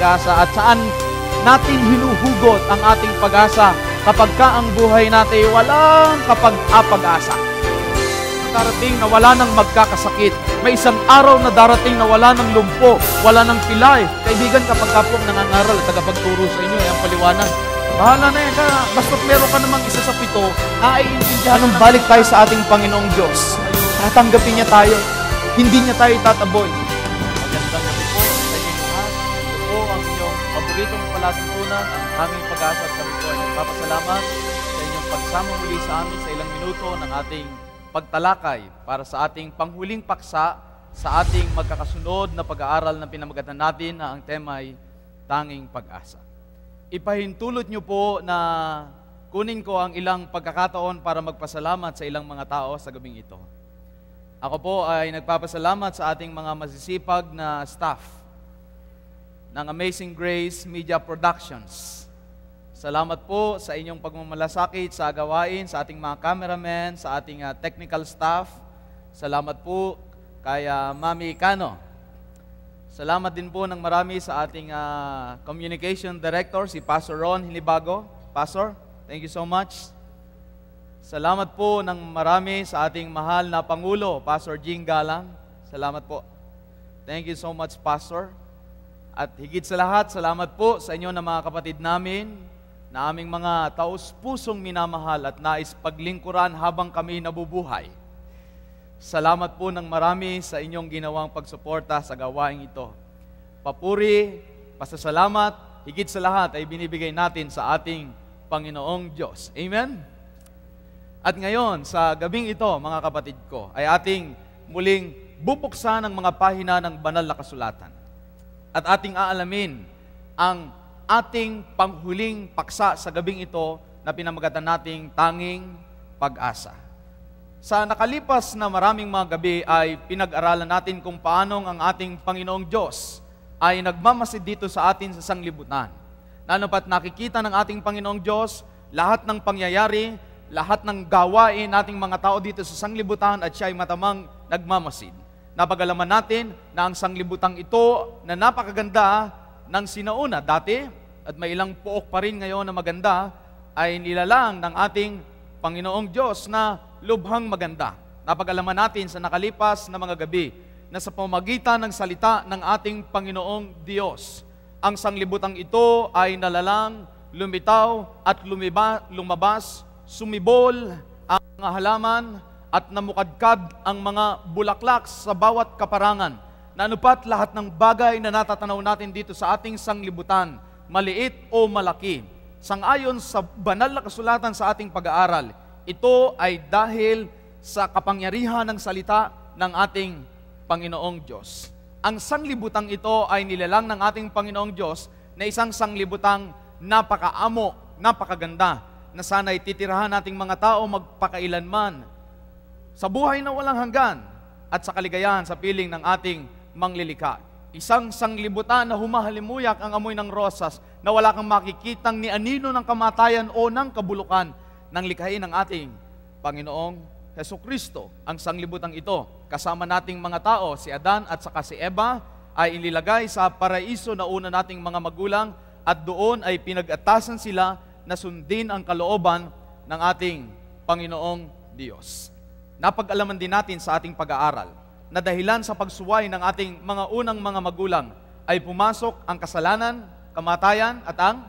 pag-asa at saan natin hinuhugot ang ating pag-asa kapag ka ang buhay natin walang kapag-apag-asa. Darating na wala nang magkakasakit. May isang araw na darating na wala nang lumpo, wala nang pilay. Kaibigan, kapag ka po nangangaral at tagapagturo sa inyo, ang paliwanag, bahala na yan. Basta't meron ka namang isa sa 7, naiintindihan. Anong balik tayo sa ating Panginoong Diyos? Tatanggapin niya tayo. Hindi niya tayo itataboy. Magandang gabi po sa inyong lahat. Ito po ang inyong paboritong palatuntunan, ang aming pag-asa at kami po ay nagpapasalamat sa inyong pagsama muli sa amin sa ilang minuto ng ating pagtalakay para sa ating panghuling paksa sa ating magkakasunod na pag-aaral na pinamagatan natin na ang tema ay Tanging Pag-asa. Ipahintulot niyo po na kunin ko ang ilang pagkakataon para magpasalamat sa ilang mga tao sa gabing ito. Ako po ay nagpapasalamat sa ating mga masisipag na staff ng Amazing Grace Media Productions. Salamat po sa inyong pagmamalasakit sa gawain, sa ating mga cameramen, sa ating technical staff. Salamat po kay Mami Cano. Salamat din po ng marami sa ating communication director, si Pastor Ron Hinibago. Pastor, thank you so much. Salamat po ng marami sa ating mahal na Pangulo, Pastor Jing Galang. Salamat po. Thank you so much, Pastor. At higit sa lahat, salamat po sa inyo na mga kapatid namin, na aming mga taos-pusong minamahal at nais paglingkuran habang kami nabubuhay. Salamat po ng marami sa inyong ginawang pagsuporta sa gawain ito. Papuri, pasasalamat, higit sa lahat ay binibigay natin sa ating Panginoong Diyos. Amen? At ngayon, sa gabing ito, mga kapatid ko, ay ating muling bubuksan ang mga pahina ng banal na kasulatan. At ating aalamin ang ating panghuling paksa sa gabing ito na pinamagatan nating Tanging Pag-asa. Sa nakalipas na maraming mga gabi ay pinag-aralan natin kung paanong ang ating Panginoong Diyos ay nagmamasid dito sa atin sa sanglibutan. Lalo pat nakikita ng ating Panginoong Diyos lahat ng pangyayari, lahat ng gawain nating mga tao dito sa sanglibutan at siya ay matamang nagmamasid. Napag-alaman natin na ang sanglibutang ito na napakaganda ng sinauna dati, at may ilang pook pa rin ngayon na maganda, ay nilalang ng ating Panginoong Diyos na lubhang maganda. Napag-alaman natin sa nakalipas na mga gabi na sa pamamagitan ng salita ng ating Panginoong Diyos, ang sanglibutang ito ay nalalang, lumitaw at lumabas, sumibol ang mga halaman at namukadkad ang mga bulaklak sa bawat kaparangan. Nanupat lahat ng bagay na natatanaw natin dito sa ating sanglibutan, maliit o malaki. Sangayon sa banal na kasulatan sa ating pag-aaral, ito ay dahil sa kapangyarihan ng salita ng ating Panginoong Diyos. Ang sanglibutang ito ay nilalang ng ating Panginoong Diyos na isang sanglibutang napakaamo, napakaganda, na sana'y titirahan nating mga tao magpakailanman sa buhay na walang hanggan at sa kaligayahan sa piling ng ating manglilika. Isang sanglibutan na humahalimuyak ang amoy ng rosas na wala kang makikitang ni anino ng kamatayan o ng kabulukan ng likhain ng ating Panginoong Hesukristo. Ang sanglibutang ito, kasama nating mga tao, si Adan at saka si Eva, ay inilagay sa paraiso na una nating mga magulang at doon ay pinag-atasan sila na sundin ang kalooban ng ating Panginoong Diyos. Napag-alaman din natin sa ating pag-aaral na dahilan sa pagsuway ng ating mga unang mga magulang ay pumasok ang kasalanan, kamatayan at ang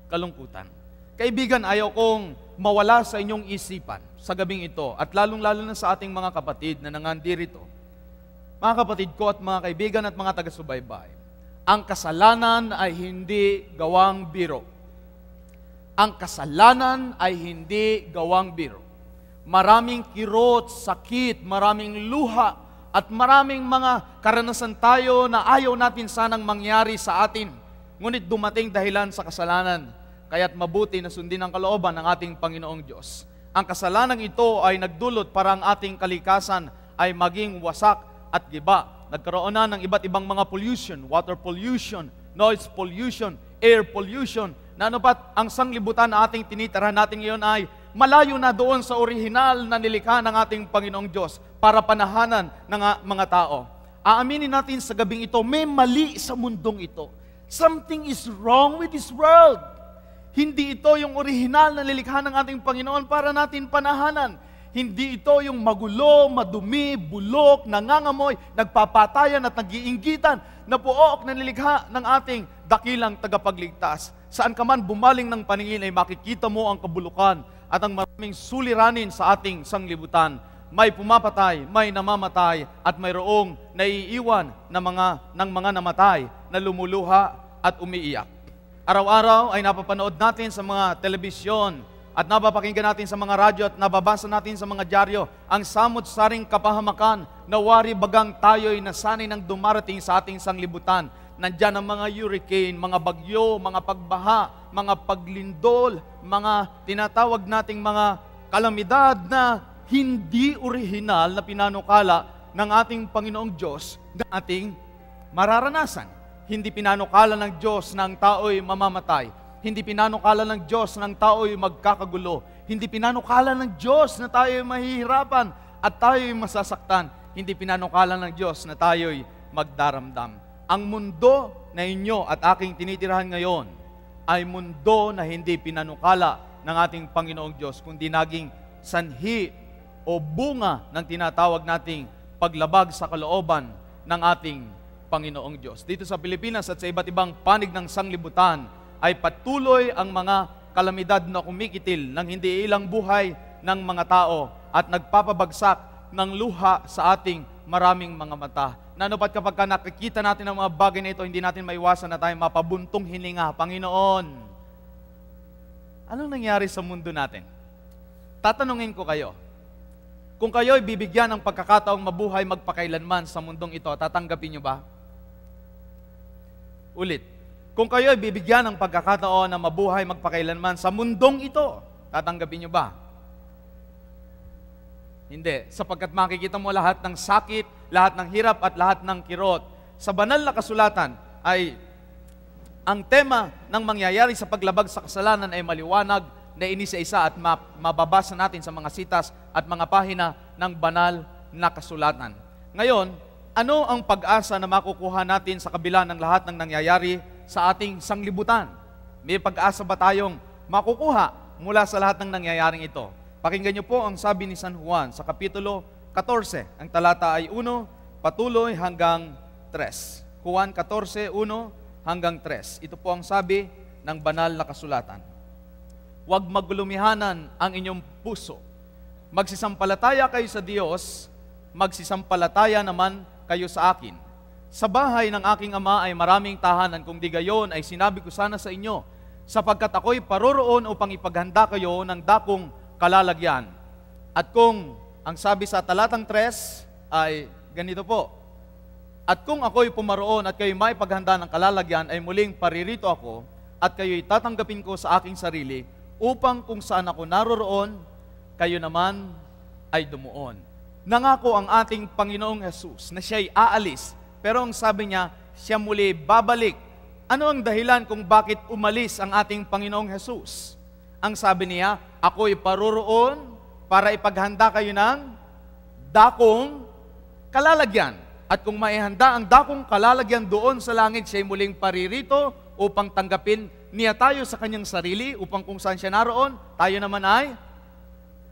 kalungkutan. Kaibigan, ayaw kong mawala sa inyong isipan sa gabing ito at lalong-lalo na sa ating mga kapatid na nangandirito. Mga kapatid ko at mga kaibigan at mga taga-subaybay, ang kasalanan ay hindi gawang biro. Ang kasalanan ay hindi gawang biro. Maraming kirot, sakit, maraming luha, at maraming mga karanasan tayo na ayaw natin sanang mangyari sa atin. Ngunit dumating dahilan sa kasalanan, kaya't mabuti na sundin ang kalooban ng ating Panginoong Diyos. Ang kasalanan ito ay nagdulot para ang ating kalikasan ay maging wasak at giba. Nagkaroon na ng iba't ibang mga pollution, water pollution, noise pollution, air pollution, na anupat ang sanglibutan na ating tinitirahan natin ngayon ay malayo na doon sa orihinal na nilikha ng ating Panginoong Diyos para panahanan ng mga tao. Aaminin natin sa gabing ito, may mali sa mundong ito. Something is wrong with this world. Hindi ito yung orihinal na nilikha ng ating Panginoon para natin panahanan. Hindi ito yung magulo, madumi, bulok, nangangamoy, nagpapatayan at nag-iinggitan na puok na nilikha ng ating dakilang tagapagligtas. Saan ka man bumaling ng paningin ay makikita mo ang kabulukan at ang maraming suliranin sa ating sanglibutan. May pumapatay, may namamatay, at mayroong naiiwan ng mga namatay na lumuluha at umiiyak. Araw-araw ay napapanood natin sa mga telebisyon at napapakinggan natin sa mga radyo at nababasa natin sa mga dyaryo ang samot-saring kapahamakan na wari bagang tayo'y nasanay ng dumarating sa ating sanglibutan. Nandyan ang mga hurricane, mga bagyo, mga pagbaha, mga paglindol, mga tinatawag nating mga kalamidad na hindi orihinal na pinanukala ng ating Panginoong Diyos na ating mararanasan. Hindi pinanukala ng Diyos na ang tao'y mamamatay. Hindi pinanukala ng Diyos na ang tao'y magkakagulo. Hindi pinanukala ng Diyos na tayo'y mahihirapan at tayo'y masasaktan. Hindi pinanukala ng Diyos na tayo'y magdaramdam. Ang mundo na inyo at aking tinitirahan ngayon ay mundo na hindi pinanukala ng ating Panginoong Diyos, kundi naging sanhi o bunga ng tinatawag nating paglabag sa kalooban ng ating Panginoong Diyos. Dito sa Pilipinas at sa iba't ibang panig ng sanglibutan ay patuloy ang mga kalamidad na kumikitil ng hindi ilang buhay ng mga tao at nagpapabagsak ng luha sa ating maraming mga mata. Nanupat kapag nakikita natin ang mga bagay na ito, hindi natin maiwasan na tayo mapabuntong hininga. Panginoon, anong nangyari sa mundo natin? Tatanungin ko kayo, kung kayo'y bibigyan ng pagkakataong mabuhay magpakailanman sa mundong ito, tatanggapin niyo ba? Ulit, kung kayo'y bibigyan ng pagkakataon na mabuhay magpakailanman sa mundong ito, tatanggapin niyo ba? Hindi, sapagkat makikita mo lahat ng sakit, lahat ng hirap at lahat ng kirot. Sa banal na kasulatan ay ang tema ng mangyayari sa paglabag sa kasalanan ay maliwanag na inisa-isa at mababasa natin sa mga sitas at mga pahina ng banal na kasulatan. Ngayon, ano ang pag-asa na makukuha natin sa kabila ng lahat ng nangyayari sa ating sanglibutan? May pag-asa ba tayong makukuha mula sa lahat ng nangyayaring ito? Pakinggan niyo po ang sabi ni San Juan sa Kapitulo 14. Ang talata ay 1, patuloy hanggang 3. Juan 14, 1 hanggang 3. Ito po ang sabi ng banal na kasulatan. Huwag maglumihanan ang inyong puso. Magsisampalataya kayo sa Diyos, magsisampalataya naman kayo sa akin. Sa bahay ng aking ama ay maraming tahanan, kung di gayon ay sinabi ko sana sa inyo, sapagkat ako'y paroroon upang ipaghanda kayo ng dakong kalalagyan. At kung ang sabi sa talatang 3 ay ganito po, at kung ako'y pumaroon at kayo'y may paghanda ng kalalagyan, ay muling paririto ako at kayo'y tatanggapin ko sa aking sarili, upang kung saan ako naroroon, kayo naman ay dumuon. Nangako ang ating Panginoong Jesus na siya'y aalis, pero ang sabi niya, siya muli babalik. Ano ang dahilan kung bakit umalis ang ating Panginoong Jesus? Ang sabi niya, ako'y paroroon para ipaghanda kayo ng dakong kalalagyan. At kung maihanda ang dakong kalalagyan doon sa langit, siya'y muling paririto upang tanggapin niya tayo sa kanyang sarili, upang kung saan siya naroon, tayo naman ay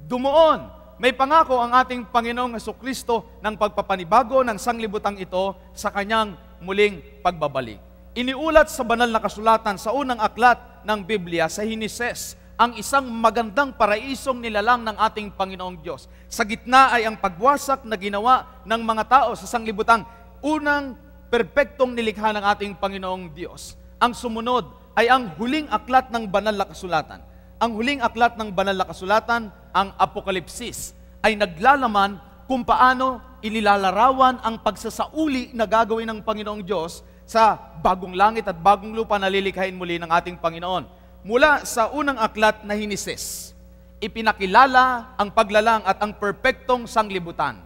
dumuon. May pangako ang ating Panginoong Jesucristo ng pagpapanibago ng sanglibutang ito sa kanyang muling pagbabalik. Iniulat sa banal na kasulatan sa unang aklat ng Biblia sa Hineses, ang isang magandang paraisong nilalang ng ating Panginoong Diyos. Sa gitna ay ang pagwasak na ginawa ng mga tao sa sanglibutang unang perpektong nilikha ng ating Panginoong Diyos. Ang sumunod ay ang huling aklat ng banal na kasulatan. Ang huling aklat ng banal na kasulatan, ang Apokalipsis, ay naglalaman kung paano inilalarawan ang pagsasauli na gagawin ng Panginoong Diyos sa bagong langit at bagong lupa na lilikhain muli ng ating Panginoon. Mula sa unang aklat na Hineses, ipinakilala ang paglalang at ang perpektong sanglibutan.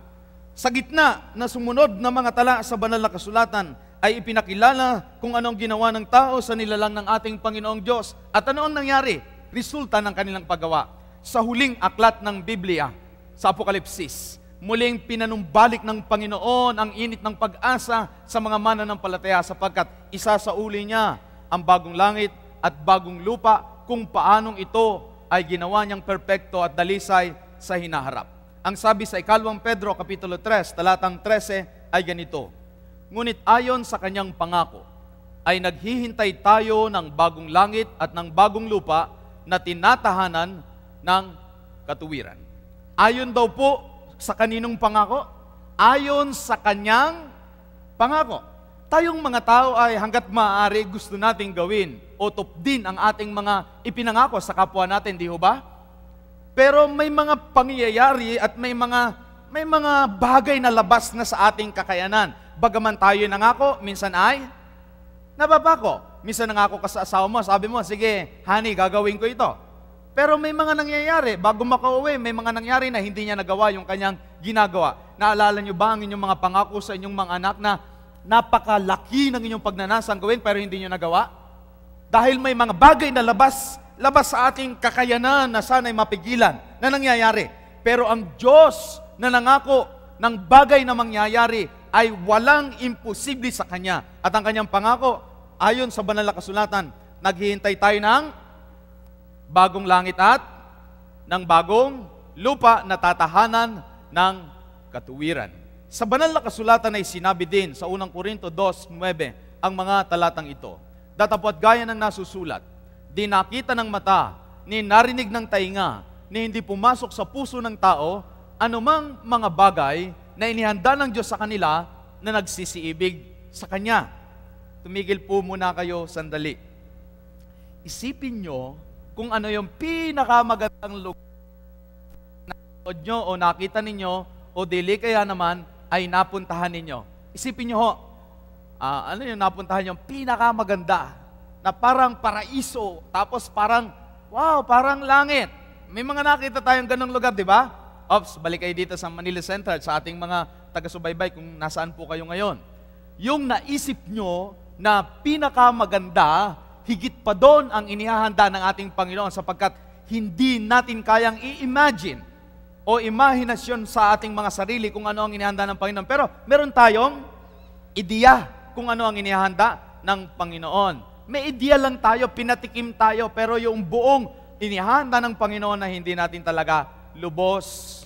Sa gitna na sumunod na mga tala sa banal na kasulatan, ay ipinakilala kung anong ginawa ng tao sa nilalang ng ating Panginoong Diyos at ano ang nangyari, resulta ng kanilang paggawa. Sa huling aklat ng Biblia, sa Apokalipsis, muling pinanumbalik ng Panginoon ang init ng pag-asa sa mga mananampalataya sapagkat isasauli niya ang bagong langit at bagong lupa kung paanong ito ay ginawa niyang perpekto at dalisay sa hinaharap. Ang sabi sa 2 Pedro Kapitulo 3, talatang 13 ay ganito, ngunit ayon sa kanyang pangako, ay naghihintay tayo ng bagong langit at ng bagong lupa na tinatahanan ng katuwiran. Ayon daw po sa kaninong pangako? Ayon sa kanyang pangako. Tayong mga tao ay hanggat maaari gusto nating gawin o tupdin ang ating mga ipinangako sa kapwa natin, di ho ba? Pero may mga pangyayari at may mga bagay na labas na sa ating kakayanan. Bagaman tayo nangako, minsan ay nababako. Minsan nangako ka sa asawa mo, sabi mo, sige, honey, gagawin ko ito. Pero may mga nangyayari, bago makauwi, may mga nangyari na hindi niya nagawa yung kanyang ginagawa. Naalala niyo ba ang inyong mga pangako sa inyong mga anak na napakalaki ng inyong pagnanasang gawin pero hindi niyo nagawa? Dahil may mga bagay na labas sa ating kakayanan na sana'y mapigilan na nangyayari. Pero ang Diyos na nangako ng bagay na mangyayari ay walang imposible sa Kanya. At ang Kanyang pangako, ayon sa banal na kasulatan, naghihintay tayo ng bagong langit at ng bagong lupa na tatahanan ng katuwiran. Sa banal na kasulatan ay sinabi din sa 1 Korinto 2:9 ang mga talatang ito. Datapwat gaya ng nasusulat, di nakita ng mata, ni narinig ng tainga, ni hindi pumasok sa puso ng tao, anumang mga bagay na inihanda ng Diyos sa kanila na nagsisiibig sa Kanya. Tumigil po muna kayo sandali. Isipin nyo kung ano yung pinakamagandang lugar na nanood nyo o nakita ninyo o dili kaya naman ay napuntahan ninyo. Isipin nyo ho, ano yung napuntahan nyo? Pinakamaganda na parang paraiso, tapos parang, wow, parang langit. May mga nakita tayong ganong lugar, di ba? Ops, balik kayo dito sa Manila Central, sa ating mga taga-subaybay kung nasaan po kayo ngayon. Yung naisip nyo na pinakamaganda, higit pa doon ang inihahanda ng ating Panginoon sapagkat hindi natin kayang i-imagine o imahinasyon sa ating mga sarili kung ano ang inihanda ng Panginoon. Pero meron tayong ideya kung ano ang inihanda ng Panginoon. May ideya lang tayo, pinatikim tayo, pero yung buong inihanda ng Panginoon na hindi natin talaga lubos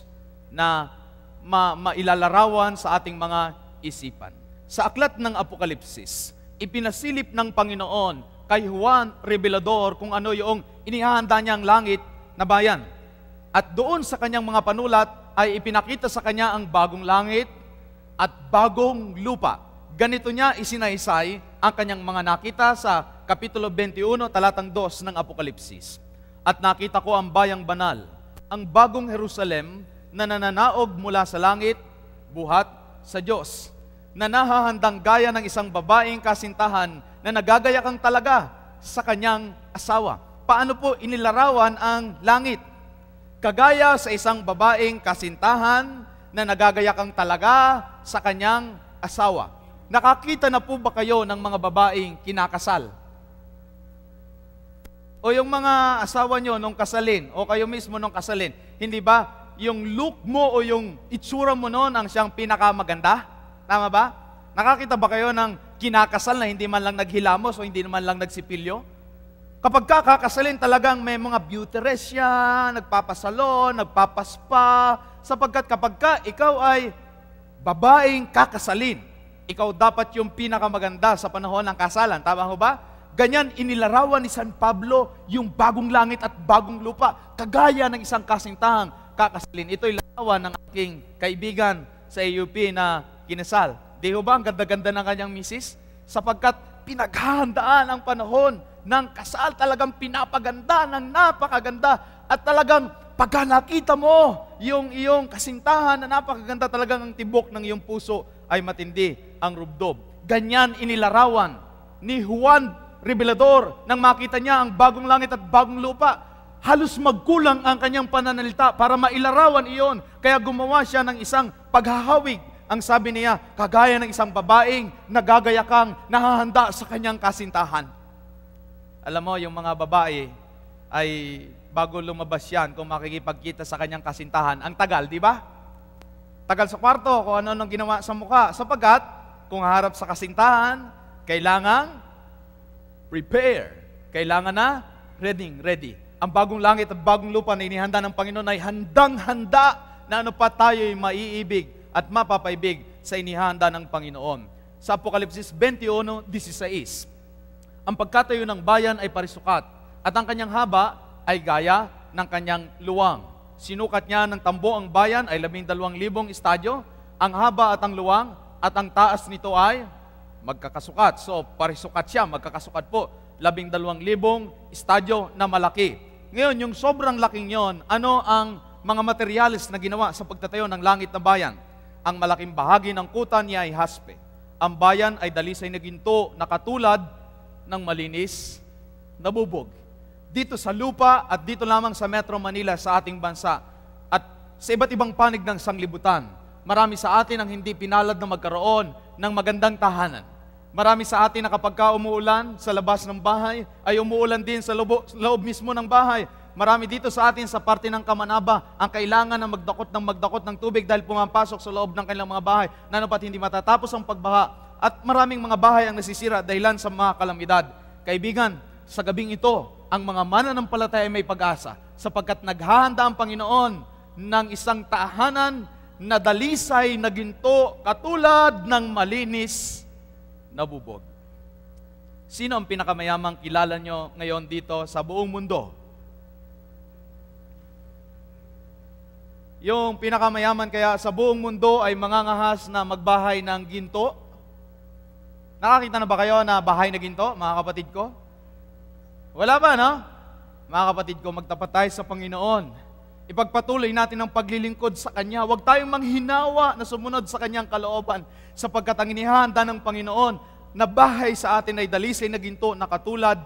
na mailalarawan sa ating mga isipan. Sa aklat ng Apokalipsis, ipinasilip ng Panginoon kay Juan Revelador kung ano yung inihahanda niyang langit na bayan. At doon sa kanyang mga panulat ay ipinakita sa kanya ang bagong langit at bagong lupa. Ganito niya isinaysay ang kanyang mga nakita sa Kapitulo 21, talatang 2 ng Apokalipsis. At nakita ko ang bayang banal, ang bagong Jerusalem na nananaog mula sa langit, buhat sa Diyos, na nahahandang gaya ng isang babaeng kasintahan na nagagayakang talaga sa kanyang asawa. Paano po inilarawan ang langit? Kagaya sa isang babaeng kasintahan na nagagayakang talaga sa kanyang asawa. Nakakita na po ba kayo ng mga babaeng kinakasal? O yung mga asawa nyo nung kasalin, o kayo mismo nung kasalin, hindi ba yung look mo o yung itsura mo noon ang siyang pinakamaganda? Tama ba? Nakakita ba kayo ng kinakasal na hindi man lang naghilamos o hindi man lang nagsipilyo? Kapag kakasalin talagang may mga beauty rest siya, nagpapasalon, nagpapaspa, sapagkat kapag ikaw ay babaeng kakasalin, ikaw dapat yung pinakamaganda sa panahon ng kasalan. Tama ho ba? Ganyan inilarawan ni San Pablo yung bagong langit at bagong lupa, kagaya ng isang kasintahang kakasalin. Ito'y larawan ng aking kaibigan sa AUP na kinasal. Di ho ba ang ganda-ganda ng kanyang misis? Sapagkat pinaghahandaan ang panahon ng kasal, talagang pinapaganda ng napakaganda at talagang pagka nakita mo yung iyong kasintahan na napakaganda, talagang ang tibok ng iyong puso ay matindi ang rubdob. Ganyan inilarawan ni Juan Revelador nang makita niya ang bagong langit at bagong lupa. Halos magkulang ang kanyang pananalita para mailarawan iyon. Kaya gumawa siya ng isang paghahawig. Ang sabi niya, kagaya ng isang babaeng nagagayakang nahahanda sa kanyang kasintahan. Alam mo, yung mga babae ay bago lumabas yan, kung makikipagkita sa kanyang kasintahan, ang tagal, di ba? Tagal sa kwarto kung ano nang ginawa sa mukha. Sapagkat, kung harap sa kasintahan, kailangang prepare. Kailangan na ready. Ang bagong langit at bagong lupa na inihanda ng Panginoon ay handang-handa na ano pa tayo'y maiibig at mapapaibig sa inihanda ng Panginoon. Sa Apokalipsis 21:16, ang pagkatayo ng bayan ay parisukat at ang kanyang haba ay gaya ng kanyang luwang. Sinukat niya ng tambo ang bayan ay 12,000 estadyo, ang haba at ang luwang at ang taas nito ay magkakasukat. So, parisukat siya, magkakasukat po. 12,000 estadyo na malaki. Ngayon, yung sobrang laking yon, ano ang mga materyales na ginawa sa pagtatayo ng langit na bayan? Ang malaking bahagi ng kuta niya ay haspe. Ang bayan ay dalisay na ginto na katulad ng malinis na bubog. Dito sa lupa at dito lamang sa Metro Manila sa ating bansa at sa iba't ibang panig ng sanglibutan, marami sa atin ang hindi pinalad na magkaroon ng magandang tahanan. Marami sa atin na kapag umuulan sa labas ng bahay, ay umuulan din sa loob mismo ng bahay. Marami dito sa atin sa parte ng Kamanaba ang kailangan na magdakot ng tubig dahil pumapasok sa loob ng kanilang mga bahay na napat hindi matatapos ang pagbaha. At maraming mga bahay ang nasisira dahilan sa mga kalamidad. Kaibigan, sa gabing ito, ang mga mananampalataya ay may pag-asa sapagkat naghahanda ang Panginoon ng isang tahanan na dalisay na ginto katulad ng malinis na bubog. Sino ang pinakamayamang kilala nyo ngayon dito sa buong mundo? Yung pinakamayaman kaya sa buong mundo ay mangangahas na magbahay ng ginto. Nakakita na ba kayo na bahay na ginto, mga kapatid ko? Wala ba, no? Mga kapatid ko, magtapat tayo sa Panginoon. Ipagpatuloy natin ang paglilingkod sa Kanya. Huwag tayong manghinawa na sumunod sa Kanyang kalooban sapagkat ang inihanda ng Panginoon na bahay sa atin ay dalisay na ginto na katulad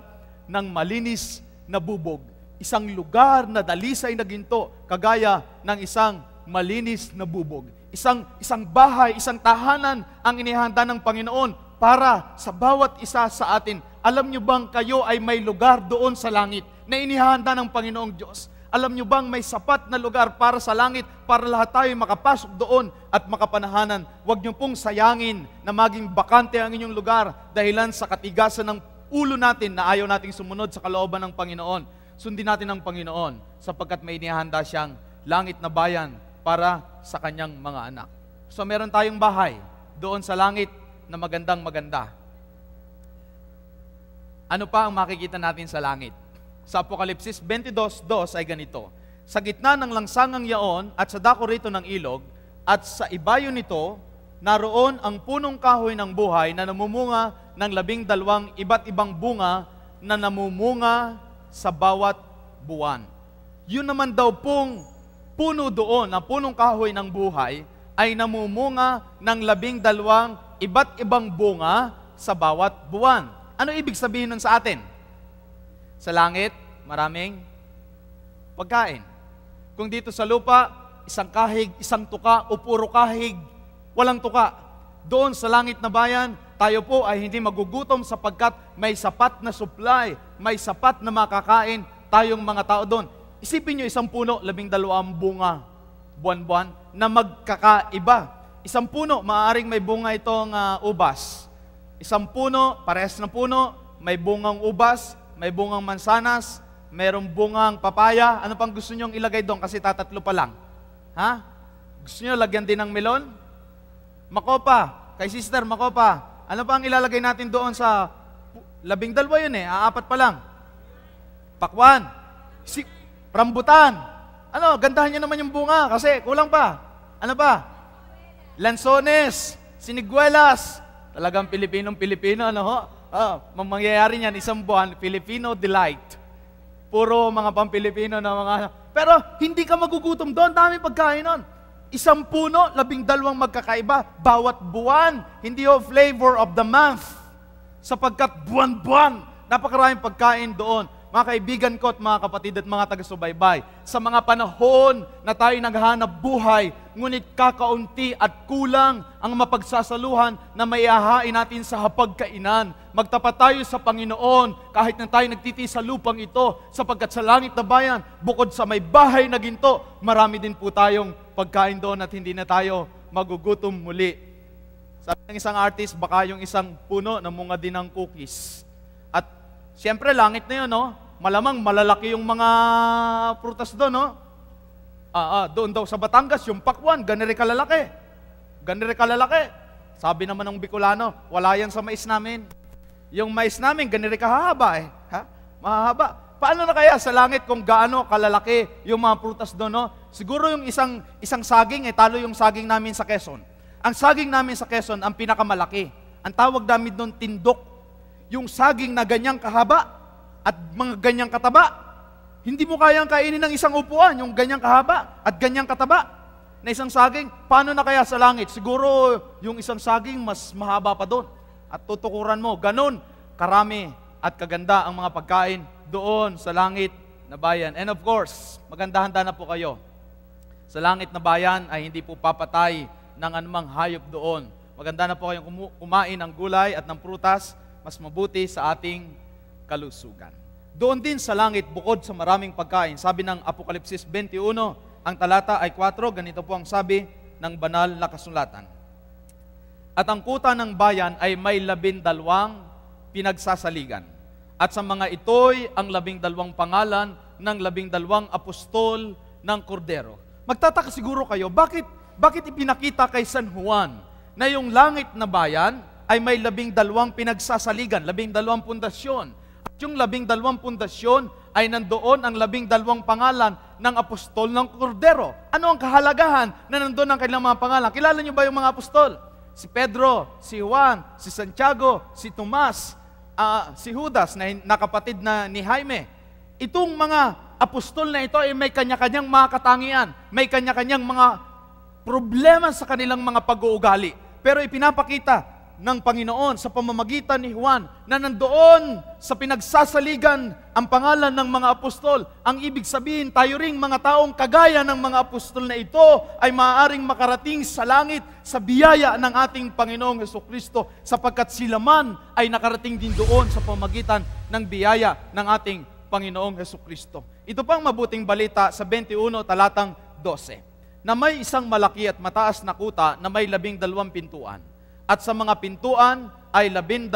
ng malinis na bubog. Isang lugar na dalisay na ginto, kagaya ng isang malinis na bubog. Isang bahay, isang tahanan ang inihanda ng Panginoon para sa bawat isa sa atin. Alam nyo bang kayo ay may lugar doon sa langit na inihanda ng Panginoong Diyos? Alam nyo bang may sapat na lugar para sa langit para lahat tayo makapasok doon at makapanahanan? Huwag nyo pong sayangin na maging bakante ang inyong lugar dahilan sa katigasan ng ulo natin na ayaw nating sumunod sa kalooban ng Panginoon. Sundin natin ang Panginoon sapagkat may inihanda siyang langit na bayan para sa kanyang mga anak. So meron tayong bahay doon sa langit na magandang-maganda. Ano pa ang makikita natin sa langit? Sa Apokalipsis 22:2 ay ganito, sa gitna ng langsangang yaon at sa dako rito ng ilog at sa ibayo nito, naroon ang punong kahoy ng buhay na namumunga ng 12 iba't ibang bunga na namumunga sa bawat buwan. Yun naman daw pong puno doon, na punong kahoy ng buhay, ay namumunga ng 12 iba't ibang bunga sa bawat buwan. Ano ibig sabihin nun sa atin? Sa langit, maraming pagkain. Kung dito sa lupa, isang kahig, isang tuka, o puro kahig, walang tuka. Doon sa langit na bayan, tayo po ay hindi magugutom sapagkat may sapat na supply, may sapat na makakain tayong mga tao doon. Isipin nyo isang puno, 12 bunga, buwan-buwan, na magkakaiba. Isang puno, maaaring may bunga itong ubas. Isang puno, parehas na puno, may bungang ubas, may bungang mansanas, mayroong bungang papaya. Ano pang gusto nyong ilagay doon kasi tatatlo pa lang? Ha? Gusto nyo lagyan din ng melon? Makopa. Kay sister, makopa. Ano pa ang ilalagay natin doon sa 12 yun apat pa lang. Pakwan. Rambutan. Ano, gandahan nyo naman yung bunga kasi kulang pa. Ano pa? Lansones, siniguelas. Talagang Pilipinong-Pilipino, ano ho? Mangyayari niyan, isang buwan, Filipino delight. Puro mga pang-Pilipino na mga... Pero hindi ka magugutom doon, dami pagkain nun. Isang puno, 12 magkakaiba, bawat buwan, hindi o flavor of the month. Sapagkat buwan-buwan, napakaraming pagkain doon. Mga kaibigan ko at mga kapatid at mga taga-subaybay, sa mga panahon na tayo naghahanap buhay, ngunit kakaunti at kulang ang mapagsasaluhan na maiahain natin sa hapagkainan. Magtapat tayo sa Panginoon kahit na tayo nagtitiis sa lupang ito, sapagkat sa langit na bayan, bukod sa may bahay na ginto, marami din po tayong pagkain doon at hindi na tayo magugutom muli. Sabi ng isang artist, baka yung isang puno namunga din ng cookies. At siyempre, langit na yun, no? Malamang malalaki yung mga prutas doon, no? Doon daw sa Batangas, yung pakwan, ganire kalalaki. Ganire kalalaki. Sabi naman ng Bicolano, wala yan sa mais namin. Yung mais namin, ganire kahaba eh. Ha? Mahaba. Paano na kaya sa langit kung gaano kalalaki yung mga prutas doon, no? Siguro yung isang saging, talo yung saging namin sa Quezon. Ang saging namin sa Quezon, ang pinakamalaki. Ang tawag namin doon, tindok. Yung saging na ganyang kahaba at mga ganyang kataba. Hindi mo kayang kainin ng isang upuan, yung ganyang kahaba at ganyang kataba na isang saging. Paano na kaya sa langit? Siguro yung isang saging mas mahaba pa doon. At tutukuran mo, ganun karami at kaganda ang mga pagkain doon sa langit na bayan. And of course, maganda-handa na po kayo. Sa langit na bayan ay hindi po papatay ng anumang hayop doon. Maganda na po kayong kumain ng gulay at ng prutas, mas mabuti sa ating kalusugan. Doon din sa langit, bukod sa maraming pagkain, sabi ng Apokalipsis 21, ang talata ay 4, ganito po ang sabi ng banal na kasulatan. At ang kuta ng bayan ay may 12 pinagsasaligan. At sa mga ito'y ang 12 pangalan ng 12 apostol ng Kordero. Magtataka siguro kayo, bakit ipinakita kay San Juan na yung langit na bayan ay may 12 pinagsasaligan, 12 pundasyon. At yung 12 pundasyon ay nandoon ang 12 pangalan ng apostol ng Kordero. Ano ang kahalagahan na nandoon ang kanilang mga pangalan? Kilala niyo ba yung mga apostol? Si Pedro, si Juan, si Santiago, si Tomas, si Judas na kapatid na ni Jaime. Itong mga apostol na ito ay may kanya-kanyang mga katangian, may kanya-kanyang mga problema sa kanilang mga pag-uugali. Pero ipinapakita ng Panginoon sa pamamagitan ni Juan na nandoon sa pinagsasaligan ang pangalan ng mga apostol. Ang ibig sabihin, tayo ring mga taong kagaya ng mga apostol na ito ay maaaring makarating sa langit sa biyaya ng ating Panginoong Hesukristo sapagkat sila man ay nakarating din doon sa pamamagitan ng biyaya ng ating Panginoong Hesukristo. Ito pang mabuting balita sa 21 talatang 12 na may isang malaki at mataas na kuta na may 12 pintuan. At sa mga pintuan ay 12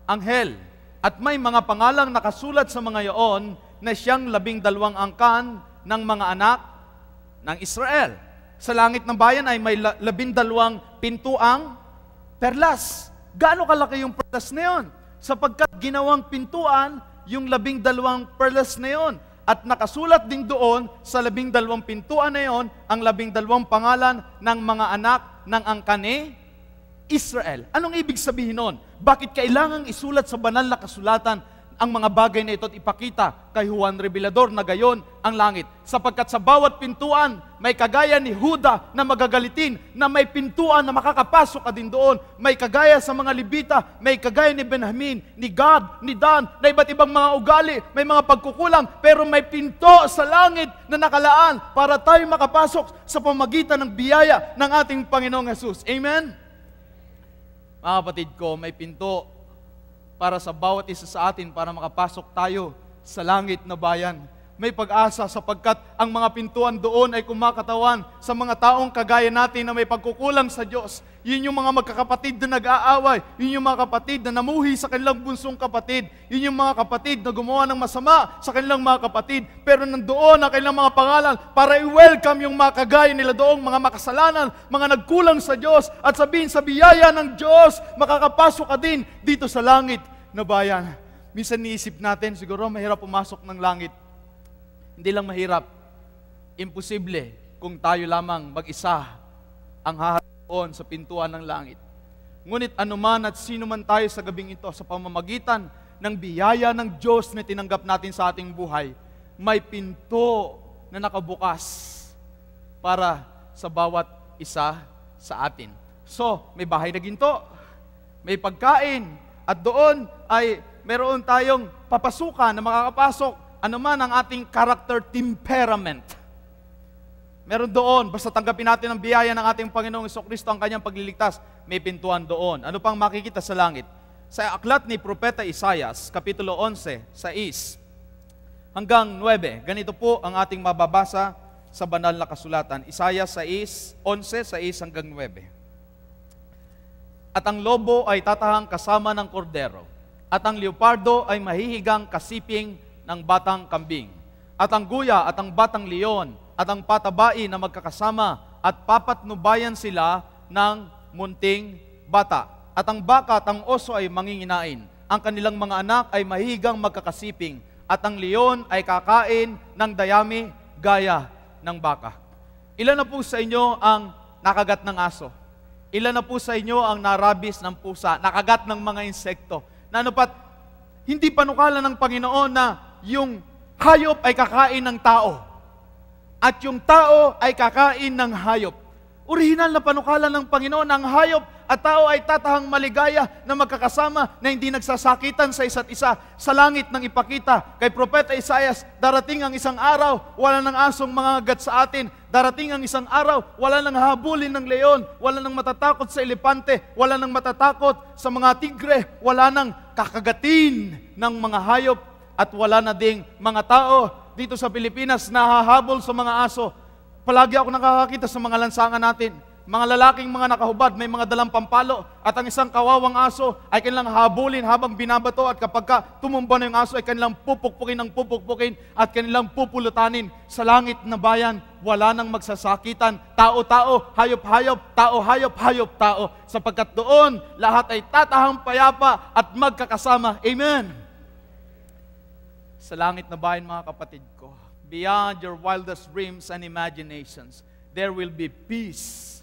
anghel. At may mga pangalang nakasulat sa mga iyon na siyang 12 angkan ng mga anak ng Israel. Sa langit ng bayan ay may 12 pintuang perlas. Gaano kalaki yung perlas na yun? Sapagkat ginawang pintuan yung 12 perlas na yun. At nakasulat din doon sa 12 pintuan na yun ang 12 pangalan ng mga anak ng angkan Israel. Anong ibig sabihin nun? Bakit kailangang isulat sa banal na kasulatan ang mga bagay na ito at ipakita kay Juan Revelador na gayon ang langit? Sapagkat sa bawat pintuan, may kagaya ni Juda na magagalitin, na may pintuan na makakapasok ka din doon. May kagaya sa mga Levita, may kagaya ni Benjamin, ni Gad, ni Dan, na iba't ibang mga ugali, may mga pagkukulang, pero may pinto sa langit na nakalaan para tayo makapasok sa pamagitan ng biyaya ng ating Panginoong Jesus. Amen? Mga kapatid ko, may pinto para sa bawat isa sa atin para makapasok tayo sa langit na bayan. May pag-asa sapagkat ang mga pintuan doon ay kumakatawan sa mga taong kagaya natin na may pagkukulang sa Diyos. Yun yung mga magkakapatid na nag-aaway. Yun yung mga kapatid na namuhi sa kanilang bunsong kapatid. Yun yung mga kapatid na gumawa ng masama sa kanilang mga kapatid. Pero nandoon ang kanilang mga pangalan para i-welcome yung mga kagaya nila doong mga makasalanan, mga nagkulang sa Diyos at sabihin sa biyaya ng Diyos, makakapasok ka din dito sa langit na bayan. Minsan niisip natin, siguro mahirap pumasok ng langit. Hindi lang mahirap, imposible kung tayo lamang mag-isa ang haharapon sa pintuan ng langit. Ngunit anuman at sino man tayo sa gabing ito, sa pamamagitan ng biyaya ng Diyos na tinanggap natin sa ating buhay, may pinto na nakabukas para sa bawat isa sa atin. So, may bahay na ginto, may pagkain, at doon ay meron tayong papasukan na makakapasok anuman ang ating character temperament. Meron doon, basta tanggapin natin ang biyaya ng ating Panginoong Hesukristo, ang kanyang pagliligtas, may pintuan doon. Ano pang makikita sa langit? Sa aklat ni Propeta Isaias, Kapitulo 11, 6 hanggang 9, ganito po ang ating mababasa sa banal na kasulatan. Isaiah 6:11, 6 hanggang 9. At ang lobo ay tatahang kasama ng kordero, at ang leopardo ay mahihigang kasiping ng batang kambing. At ang guya at ang batang leon at ang patabai na magkakasama at papatnubayan sila ng munting bata. At ang baka at ang oso ay manginginain. Ang kanilang mga anak ay mahihigang magkakasiping. At ang leon ay kakain ng dayami gaya ng baka. Ilan na po sa inyo ang nakagat ng aso? Ilan na po sa inyo ang narabis ng pusa, nakagat ng mga insekto? Na ano pat, hindi panukala ng Panginoon na yung hayop ay kakain ng tao. At yung tao ay kakain ng hayop. Orihinal na panukala ng Panginoon, ang hayop at tao ay tatahang maligaya na magkakasama na hindi nagsasakitan sa isa't isa. Sa langit nang ipakita kay Propeta Isaias, darating ang isang araw, wala nang asong mangagat sa atin. Darating ang isang araw, wala nang habulin ng leon, wala nang matatakot sa elepante, wala nang matatakot sa mga tigre, wala nang kakagatin ng mga hayop, at wala na ding mga tao dito sa Pilipinas na hahabol sa mga aso. Palagi ako nakakakita sa mga lansangan natin, mga lalaking mga nakahubad, may mga dalang pampalo, at ang isang kawawang aso ay kanilang habulin habang binabato, at kapag tumumba na yung aso ay kanilang pupukpukin ng pupukpukin at kanilang pupulutanin. Sa langit na bayan, wala nang magsasakitan, tao-tao, hayop-hayop, tao-hayop, hayop-tao, sapagkat doon lahat ay tatahang payapa at magkakasama. Amen! Sa langit na bayan, mga kapatid ko, beyond your wildest dreams and imaginations, there will be peace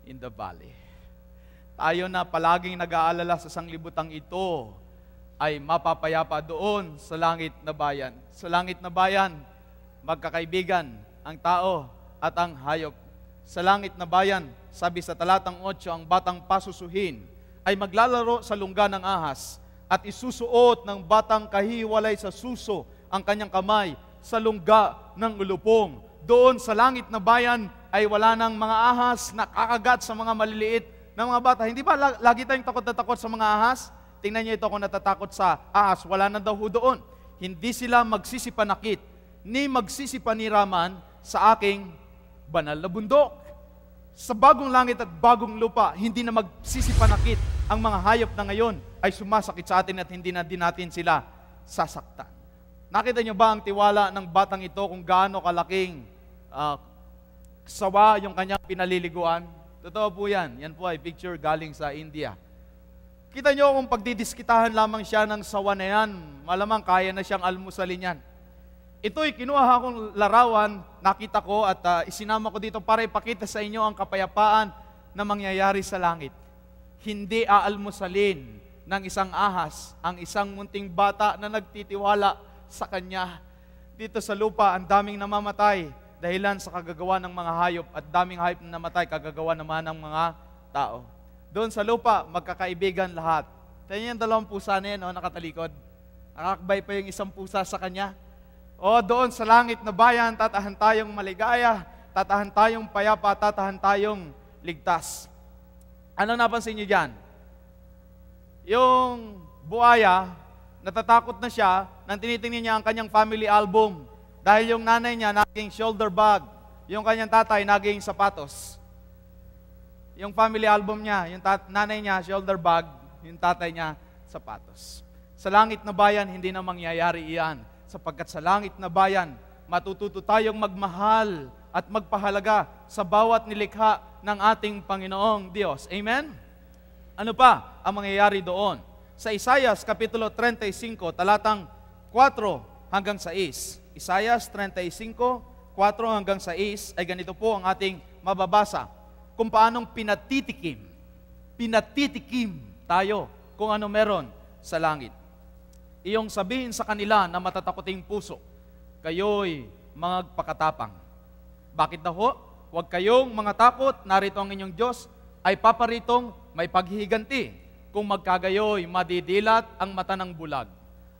in the valley. Tayo na palaging nag-aalala sa sanglibutang ito ay mapapayapa doon sa langit na bayan. Sa langit na bayan, magkakaibigan ang tao at ang hayop. Sa langit na bayan, sabi sa talatang 8, ang batang pasusuhin ay maglalaro sa lungga ng ahas, at isusuot ng batang kahiwalay sa suso ang kanyang kamay sa lungga ng ulupong. Doon sa langit na bayan ay wala nang mga ahas na kakagat sa mga maliliit na mga bata. Hindi ba lagi tayong takot na takot sa mga ahas? Tingnan niyo ito, kung natatakot sa ahas, wala na daw doon. Hindi sila magsisipanakit ni magsisipaniraman sa aking banal na bundok. Sa bagong langit at bagong lupa, hindi na magsisipanakit ang mga hayop na ngayon ay sumasakit sa atin, at hindi na din natin sila sasaktan. Nakita niyo ba ang tiwala ng batang ito kung gaano kalaking sawa yung kanyang pinaliliguan? Totoo po yan. Yan po ay picture galing sa India. Kita niyo kung pagdidiskitahan lamang siya ng sawa na yan, malamang kaya na siyang almusalin yan. Ito'y kinuha kong larawan, nakita ko at isinama ko dito para ipakita sa inyo ang kapayapaan na mangyayari sa langit. Hindi aalmusalin ng isang ahas ang isang munting bata na nagtitiwala sa kanya. Dito sa lupa, ang daming namamatay dahilan sa kagagawa ng mga hayop, at daming hayop na namatay kagagawa naman ng mga tao. Doon sa lupa, magkakaibigan lahat. Tingnan niyo yung dalawang pusa na yan, nakatalikod. Nakakabay pa yung isang pusa sa kanya. Doon sa langit na bayan, tatahan tayong maligaya, tatahan tayong payapa, tatahan tayong ligtas. Anong napansin niyo dyan? Yung buhaya, natatakot na siya nang tinitingnan niya ang kanyang family album. Dahil yung nanay niya naging shoulder bag, yung kanyang tatay naging sapatos. Yung family album niya, yung nanay niya shoulder bag, yung tatay niya sapatos. Sa langit na bayan, hindi na mangyayari iyan. Sapagkat sa langit na bayan, matututo tayong magmahal at magpahalaga sa bawat nilikha ng ating Panginoong Diyos. Amen? Ano pa ang mangyayari doon? Sa Isaiah Kapitulo 35, talatang 4 hanggang 6. Isaiah 35, 4 hanggang 6 ay ganito po ang ating mababasa. Kung paanong pinatitikim tayo kung ano meron sa langit. Iyong sabihin sa kanila na matatakoting puso, kayo'y magpakatapang. Bakit daw ho? Huwag kayong mga takot, narito ang inyong Diyos, ay paparitong may paghihiganti. Kung magkagayoy, madidilat ang mata ng bulag,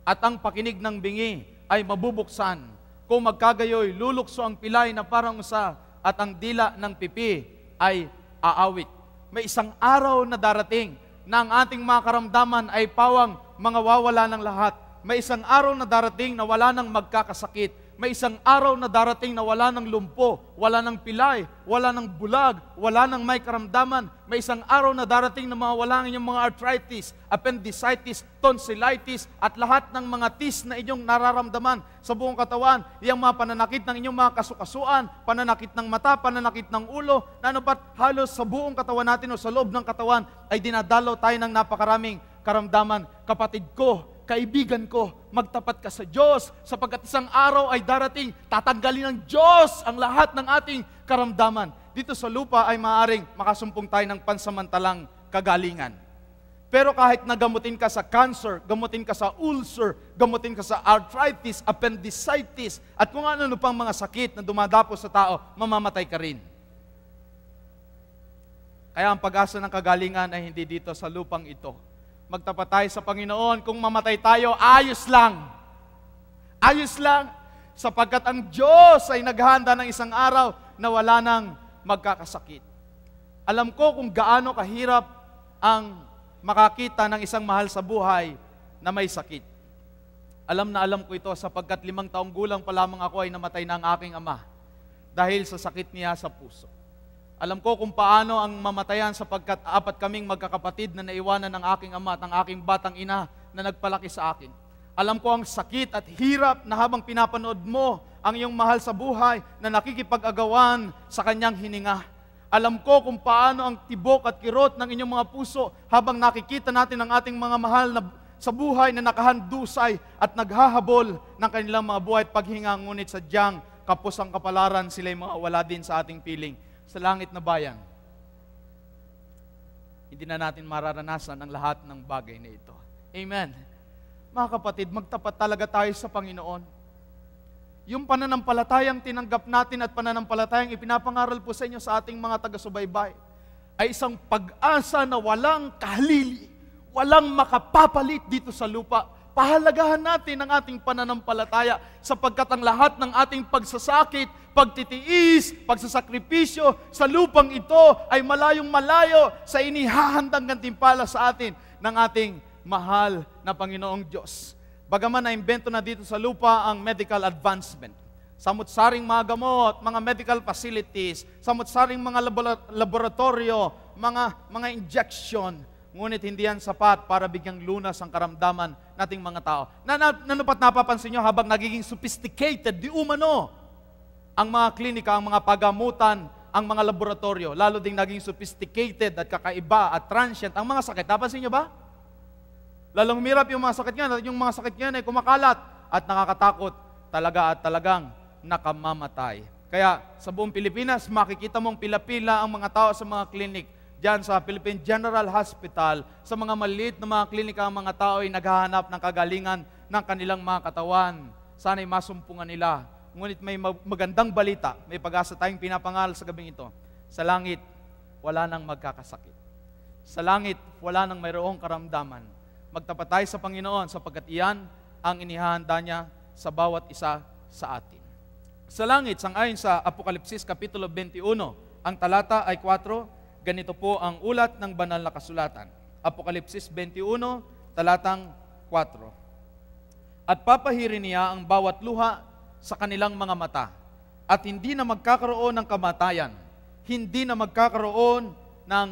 at ang pakinig ng bingi ay mabubuksan. Kung magkagayoy, lulukso ang pilay na parang usa, at ang dila ng pipi ay aawit. May isang araw na darating na ang ating mga karamdaman ay pawang mga wawala ng lahat. May isang araw na darating na wala nang magkakasakit. May isang araw na darating na wala ng lumpo, wala ng pilay, wala ng bulag, wala ng may karamdaman. May isang araw na darating na mawala ang inyong mga arthritis, appendicitis, tonsillitis, at lahat ng mga tis na inyong nararamdaman sa buong katawan. Yung mga pananakit ng inyong mga kasukasuan, pananakit ng mata, pananakit ng ulo, na ano ba't halos sa buong katawan natin o sa loob ng katawan ay dinadalaw tayo ng napakaraming karamdaman. Kapatid ko, kaibigan ko, magtapat ka sa Diyos, sapagkat isang araw ay darating, tatanggalin ng Diyos ang lahat ng ating karamdaman. Dito sa lupa ay maaaring makasumpong tayo ng pansamantalang kagalingan. Pero kahit nagamutin ka sa cancer, gamutin ka sa ulcer, gamutin ka sa arthritis, appendicitis, at kung ano pang mga sakit na dumadapo sa tao, mamamatay ka rin. Kaya ang pag-asa ng kagalingan ay hindi dito sa lupang ito. Magtapat tayo sa Panginoon. Kung mamatay tayo, ayos lang. Ayos lang. Sapagkat ang Diyos ay naghahanda ng isang araw na wala nang magkakasakit. Alam ko kung gaano kahirap ang makakita ng isang mahal sa buhay na may sakit. Alam na alam ko ito sapagkat 5 taong gulang pa lamang ako ay namatay na ang aking ama dahil sa sakit niya sa puso. Alam ko kung paano ang mamatayan sapagkat 4 kaming magkakapatid na naiwanan ng aking ama at ng aking batang ina na nagpalaki sa akin. Alam ko ang sakit at hirap na habang pinapanood mo ang iyong mahal sa buhay na nakikipag-agawan sa kanyang hininga. Alam ko kung paano ang tibok at kirot ng inyong mga puso habang nakikita natin ang ating mga mahal na sa buhay na nakahandusay at naghahabol ng kanilang mga buhay at paghinga, ngunit sadyang kapos ang kapalaran, sila'y mga wala din sa ating piling. Sa langit na bayan, hindi na natin mararanasan ang lahat ng bagay na ito. Amen. Mga kapatid, magtapat talaga tayo sa Panginoon. Yung pananampalatayang tinanggap natin at pananampalatayang ipinapangaral po sa inyo sa ating mga taga-subaybay ay isang pag-asa na walang kahalili, walang makapapalit dito sa lupa. Pahalagahan natin ang ating pananampalataya sapagkat ang lahat ng ating pagsasakit, pagtitiis, pagsasakripisyo sa lupang ito ay malayong malayo sa inihahandang gantimpala sa atin ng ating mahal na Panginoong Diyos. Bagaman na-imbento na dito sa lupa ang medical advancement, samot-saring mga gamot, mga medical facilities, samot-saring mga laboratorio, mga injection, ngunit hindi yan sapat para bigyang lunas ang karamdaman nating mga tao. Nanupat napapansin nyo habang nagiging sophisticated, di umano, ang mga klinika, ang mga pagamutan, ang mga laboratorio, lalo ding naging sophisticated at kakaiba at transient ang mga sakit. Napansin nyo ba? Lalong humirap yung mga sakit niyan, at yung mga sakit niyan ay kumakalat at nakakatakot talaga at talagang nakamamatay. Kaya sa buong Pilipinas, makikita mong pila-pila ang mga tao sa mga klinik. Diyan sa Philippine General Hospital, sa mga maliit na mga klinika, ang mga tao ay naghahanap ng kagalingan ng kanilang mga katawan. Sana'y masumpungan nila. Ngunit may magandang balita, may pag-asa tayong pinapangaral sa gabing ito. Sa langit, wala nang magkakasakit. Sa langit, wala nang mayroong karamdaman. Magtapat tayo sa Panginoon sapagkat iyan ang inihahanda niya sa bawat isa sa atin. Sa langit, sangayon sa Apokalipsis Kapitulo 21, ang talata ay 4, ganito po ang ulat ng banal na kasulatan. Apokalipsis 21, talatang 4. At papahirin niya ang bawat luha sa kanilang mga mata, at hindi na magkakaroon ng kamatayan, hindi na magkakaroon ng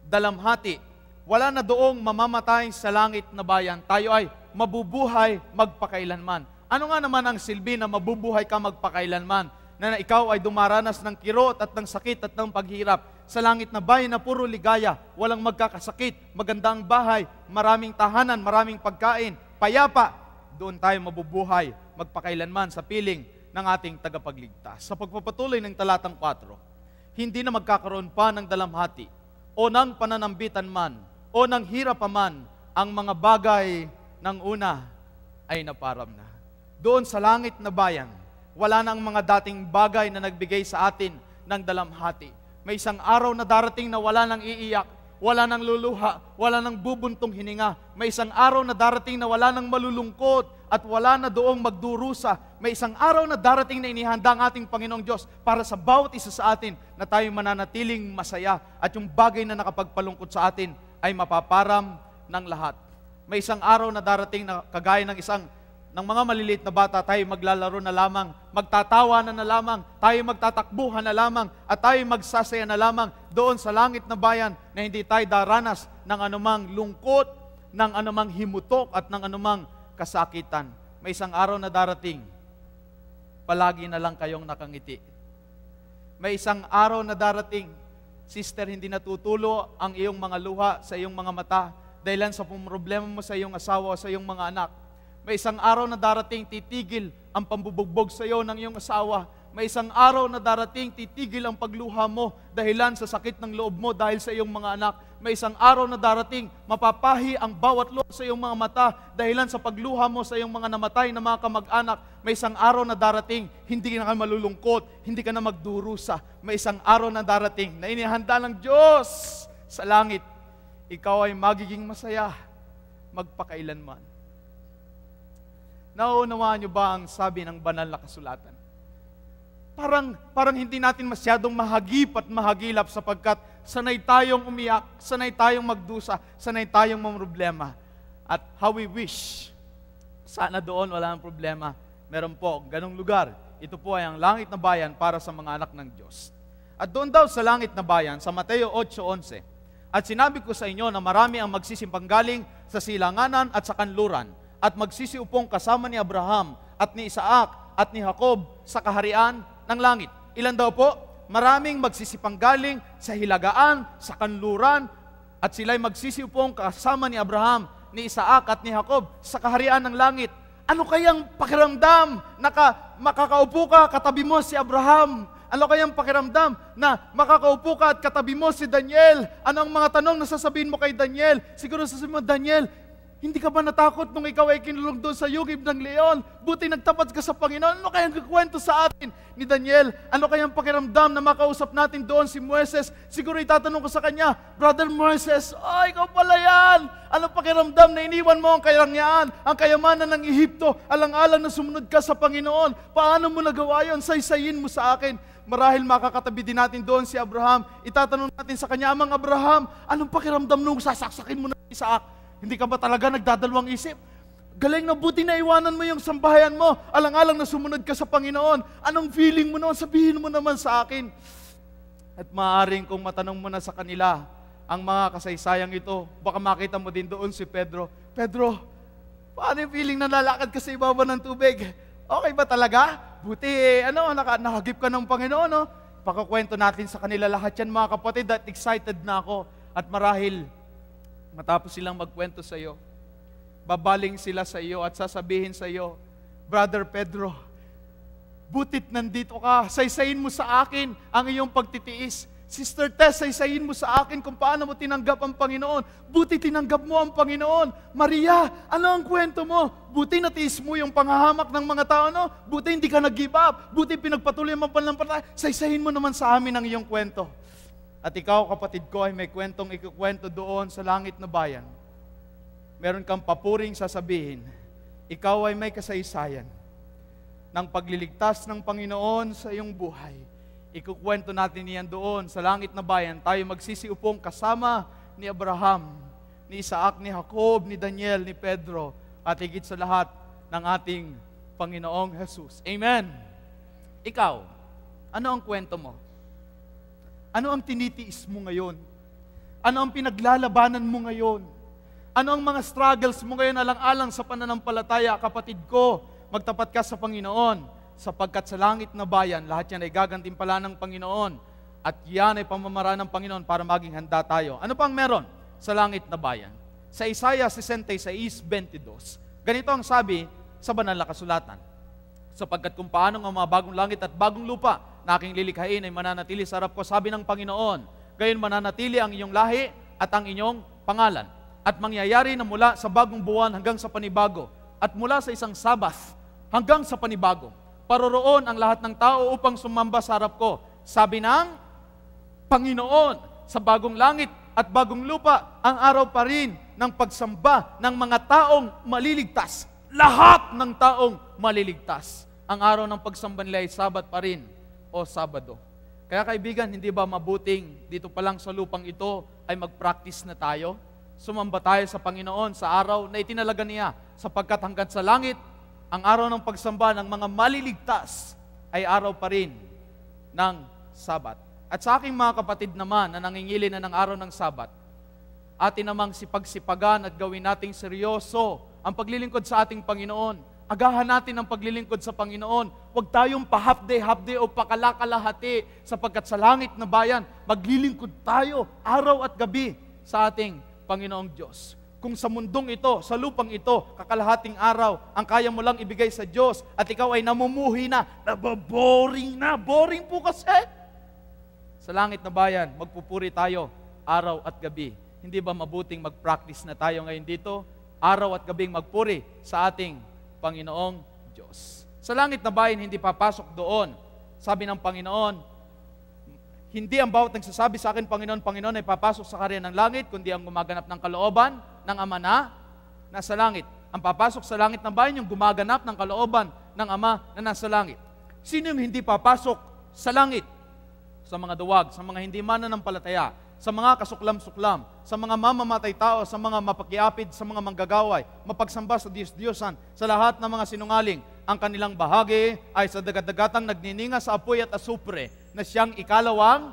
dalamhati, wala na doong mamamatay sa langit na bayan, tayo ay mabubuhay magpakailanman. Ano nga naman ang silbi na mabubuhay ka magpakailanman? Na ikaw ay dumaranas ng kirot at ng sakit at ng paghirap sa langit na bayan na puro ligaya, walang magkakasakit, magandang bahay, maraming tahanan, maraming pagkain, payapa, doon tayo mabubuhay magpakailanman sa piling ng ating tagapagligtas. Sa pagpapatuloy ng talatang 4, hindi na magkakaroon pa ng dalamhati o ng pananambitan man o ng hirap pa man, ang mga bagay ng una ay naparam na. Doon sa langit na bayan, wala na ang mga dating bagay na nagbigay sa atin ng dalamhati. May isang araw na darating na wala nang iiyak, wala nang luluha, wala nang bubuntong hininga. May isang araw na darating na wala nang malulungkot at wala na doong magdurusa. May isang araw na darating na inihanda ang ating Panginoong Diyos para sa bawat isa sa atin na tayo mananatiling masaya at yung bagay na nakapagpalungkot sa atin ay mapaparam ng lahat. May isang araw na darating na kagaya ng isang ng mga maliliit na bata, tayo maglalaro na lamang, magtatawa na lamang, tayo magtatakbuhan na lamang, at tayo magsasaya na lamang doon sa langit na bayan na hindi tayo daranas ng anumang lungkot, ng anumang himutok, at ng anumang kasakitan. May isang araw na darating, palagi na lang kayong nakangiti. May isang araw na darating, sister, hindi natutulo ang iyong mga luha sa iyong mga mata dahilan sa problema mo sa iyong asawa o sa iyong mga anak. May isang araw na darating, titigil ang pambubugbog sa iyo ng iyong asawa. May isang araw na darating, titigil ang pagluha mo dahilan sa sakit ng loob mo dahil sa iyong mga anak. May isang araw na darating, mapapahi ang bawat loob sa iyong mga mata dahilan sa pagluha mo sa iyong mga namatay na mga kamag-anak. May isang araw na darating, hindi ka na malulungkot, hindi ka na magdurusa. May isang araw na darating na inihanda ng Diyos sa langit. Ikaw ay magiging masaya magpakailanman. Nauunawaan niyo ba ang sabi ng banal na kasulatan? Parang hindi natin masyadong mahagip at mahagilap sapagkat sanay tayong umiyak, sanay tayong magdusa, sanay tayong mamroblema. At how we wish, sana doon wala ang problema. Meron po, ganong lugar. Ito po ay ang langit na bayan para sa mga anak ng Diyos. At doon daw sa langit na bayan, sa Mateo 8:11, at sinabi ko sa inyo na marami ang magsisimpang galing sa silanganan at sa kanluran, at magsisiupong kasama ni Abraham at ni Isaac at ni Jacob sa kaharian ng langit. Ilan daw po? Maraming magsisipanggaling sa hilagaan, sa kanluran, at sila'y magsisiupong kasama ni Abraham, ni Isaac at ni Jacob sa kaharian ng langit. Ano kayang pakiramdam na makakaupo ka, katabi mo si Abraham? Ano kayang pakiramdam na makakaupo ka at katabi mo si Daniel? Ano ang mga tanong na sasabihin mo kay Daniel? Siguro sasabihin mo, Daniel, hindi ka ba natakot nung ikaw ay kinulong doon sa yugib ng leon? Buti nagtapat ka sa Panginoon. Ano kayang kukwento sa atin ni Daniel? Ano kayang pakiramdam na makausap natin doon si Moises? Siguro itatanong ko sa kanya, Brother Moises, ikaw pala yan! Ano pakiramdam na iniwan mo ang karangyaan, ang kayamanan ng Ehipto, alang-alang na sumunod ka sa Panginoon? Paano mo nagawa yun? Saysayin mo sa akin. Marahil makakatabi din natin doon si Abraham. Itatanong natin sa kanya, Amang Abraham, anong pakiramdam nung sasaksakin mo na Isaac? Hindi ka ba talaga nagdadalawang isip? Galing na, buti na iwanan mo yung sambahayan mo, alang-alang na sumunod ka sa Panginoon. Anong feeling mo noon? Sabihin mo naman sa akin. At maaaring kung matanong mo na sa kanila ang mga kasaysayang ito, baka makita mo din doon si Pedro. Pedro, paano yung feeling na lalakad ka sa ibabaw ng tubig? Okay ba talaga? Buti, nakagip ka ng Panginoon, no? Pakakwento natin sa kanila lahat yan, mga kapatid, at excited na ako. At marahil, matapos silang magkwento sa iyo, babaling sila sa iyo at sasabihin sa iyo, Brother Pedro, butit nandito ka, saysayin mo sa akin ang iyong pagtitiis. Sister Tess, saysayin mo sa akin kung paano mo tinanggap ang Panginoon. Buti tinanggap mo ang Panginoon. Maria, ano ang kwento mo? Buti natiis mo yung panghahamak ng mga tao, no? Buti hindi ka nag-give up. Buti pinagpatuloy mo pananampalataya. Saysayin mo naman sa amin ang iyong kwento. At ikaw, kapatid ko, ay may kwentong ikukwento doon sa langit na bayan. Meron kang papuring sasabihin, ikaw ay may kasaysayan ng pagliligtas ng Panginoon sa iyong buhay. Ikukwento natin niyan doon sa langit na bayan. Tayo magsisiupong kasama ni Abraham, ni Isaac, ni Jacob, ni Daniel, ni Pedro, at higit sa lahat ng ating Panginoong Jesus. Amen. Ikaw, ano ang kwento mo? Ano ang tinitiis mo ngayon? Ano ang pinaglalabanan mo ngayon? Ano ang mga struggles mo ngayon alang-alang sa pananampalataya? Kapatid ko, magtapat ka sa Panginoon, sapagkat sa langit na bayan, lahat yan ay gagantimpala ng Panginoon. At yan ay pamamaraan ng Panginoon para maging handa tayo. Ano pang meron sa langit na bayan? Sa Isaiah 66:22, ganito ang sabi sa banal na kasulatan. Sapagkat kung paano ang mga bagong langit at bagong lupa na aking lilikhain ay mananatili sa harap ko, sabi ng Panginoon, gayon mananatili ang inyong lahi at ang inyong pangalan. At mangyayari na mula sa bagong buwan hanggang sa panibago, at mula sa isang Sabath hanggang sa panibago, paroroon ang lahat ng tao upang sumamba sa harap ko. Sabi ng Panginoon, sa bagong langit at bagong lupa, ang araw pa rin ng pagsamba ng mga taong maliligtas. Lahat ng taong maliligtas. Ang araw ng pagsamba nila ay Sabat pa rin o Sabado. Kaya kaibigan, hindi ba mabuting dito pa lang sa lupang ito ay mag-practice na tayo? Sumamba tayo sa Panginoon sa araw na itinalaga niya, sapagkat hanggang sa langit ang araw ng pagsamba ng mga maliligtas ay araw pa rin ng Sabat. At sa aking mga kapatid naman na nangingili na ng araw ng Sabat, atin namang sipagsipagan at gawin nating seryoso ang paglilingkod sa ating Panginoon. Agahan natin ang paglilingkod sa Panginoon. Huwag tayong pa-half day o pakalakalahati, sapagkat sa langit na bayan, maglilingkod tayo araw at gabi sa ating Panginoong Diyos. Kung sa mundong ito, sa lupang ito, kakalahating araw, ang kaya mo lang ibigay sa Diyos at ikaw ay namumuhi na, nababoring na, boring po kasi. Sa langit na bayan, magpupuri tayo araw at gabi. Hindi ba mabuting mag-practice na tayo ngayon dito? Araw at gabing magpuri sa ating Panginoong Diyos. Sa langit na bayan, hindi papasok doon. Sabi ng Panginoon, hindi ang bawat nagsasabi sa akin, Panginoon, Panginoon, ay papasok sa karya ng langit, kundi ang gumaganap ng kalooban ng Ama na nasa langit. Ang papasok sa langit na bayan, yung gumaganap ng kalooban ng Ama na nasa langit. Sino yung hindi papasok sa langit? Sa mga duwag, sa mga hindi mananampalataya, sa mga kasuklam-suklam, sa mga mamamatay tao, sa mga mapakiapid, sa mga manggagaway, mapagsamba sa Diyos-Diyosan, sa lahat ng mga sinungaling. Ang kanilang bahagi ay sa dagat-dagatang nagnininga sa apoy at asupre na siyang ikalawang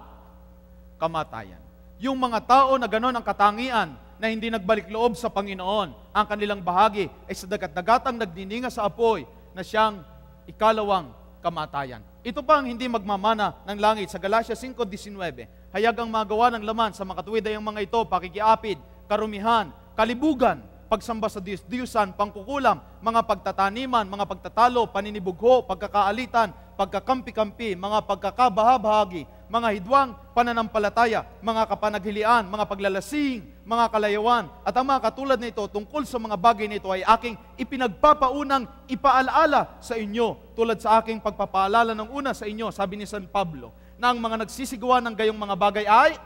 kamatayan. Yung mga tao na gano'n ang katangian na hindi nagbalik loob sa Panginoon, ang kanilang bahagi ay sa dagat-dagatang nagnininga sa apoy na siyang ikalawang kamatayan. Ito pa ang hindi magmamana ng langit sa Galatia 5:19. Hayag ang magawa ng laman sa makatuwidayang mga ito, pakikiapid, karumihan, kalibugan, pagsamba sa Diyos-Diyusan, pangkukulam, mga pagtataniman, mga pagtatalo, paninibugho, pagkakaalitan, pagkakampi-kampi, mga pagkakabahabahagi, mga hidwang, pananampalataya, mga kapanaghilian, mga paglalasing, mga kalayawan, at ang mga katulad nito tungkol sa mga bagay nito ay aking ipinagpapaunang ipaalaala sa inyo, tulad sa aking pagpapaalala ng una sa inyo, sabi ni San Pablo, na ang mga nagsisigawa ng gayong mga bagay ay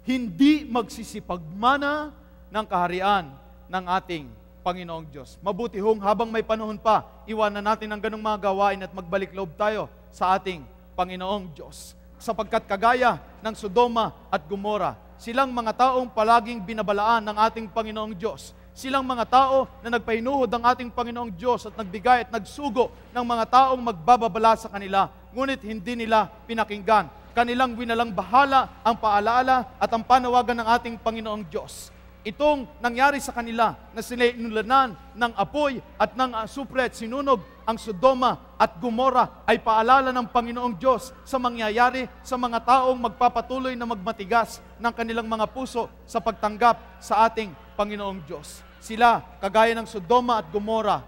hindi magsisipagmana ng kaharian ng ating Panginoong Diyos. Mabuti hong habang may panahon pa, iwanan natin ang ganong mga gawain at magbalik loob tayo sa ating Panginoong Diyos. Sapagkat kagaya ng Sodoma at Gomora, silang mga taong palaging binabalaan ng ating Panginoong Diyos. Silang mga tao na nagpahinuhod ng ating Panginoong Diyos at nagbigay at nagsugo ng mga taong magbababala sa kanila, ngunit hindi nila pinakinggan. Kanilang winalang bahala ang paalaala at ang panawagan ng ating Panginoong Diyos. Itong nangyari sa kanila na sila inulanan ng apoy at ng asupre at sinunog ang Sodoma at Gomora ay paalala ng Panginoong Diyos sa mangyayari sa mga taong magpapatuloy na magmatigas ng kanilang mga puso sa pagtanggap sa ating Panginoong Diyos. Sila, kagaya ng Sodoma at Gomora,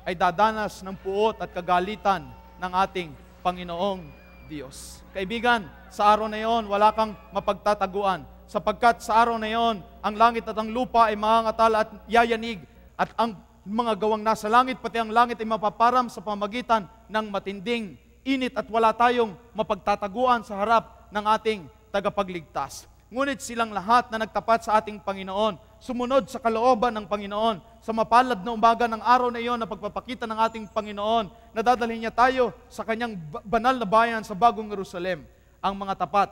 ay dadanas ng puot at kagalitan ng ating Panginoong Diyos. Kaibigan, sa araw na iyon, wala kang mapagtataguan. Sapagkat sa araw na iyon, ang langit at ang lupa ay mangangatala at yayanig, at ang mga gawang nasa langit, pati ang langit ay mapaparam sa pamagitan ng matinding init at wala tayong mapagtataguan sa harap ng ating tagapagligtas. Ngunit silang lahat na nagtapat sa ating Panginoon, sumunod sa kalooban ng Panginoon, sa mapalad na umaga ng araw na iyon na pagpapakita ng ating Panginoon, na dadalhin niya tayo sa kanyang banal na bayan sa bagong Jerusalem. Ang mga tapat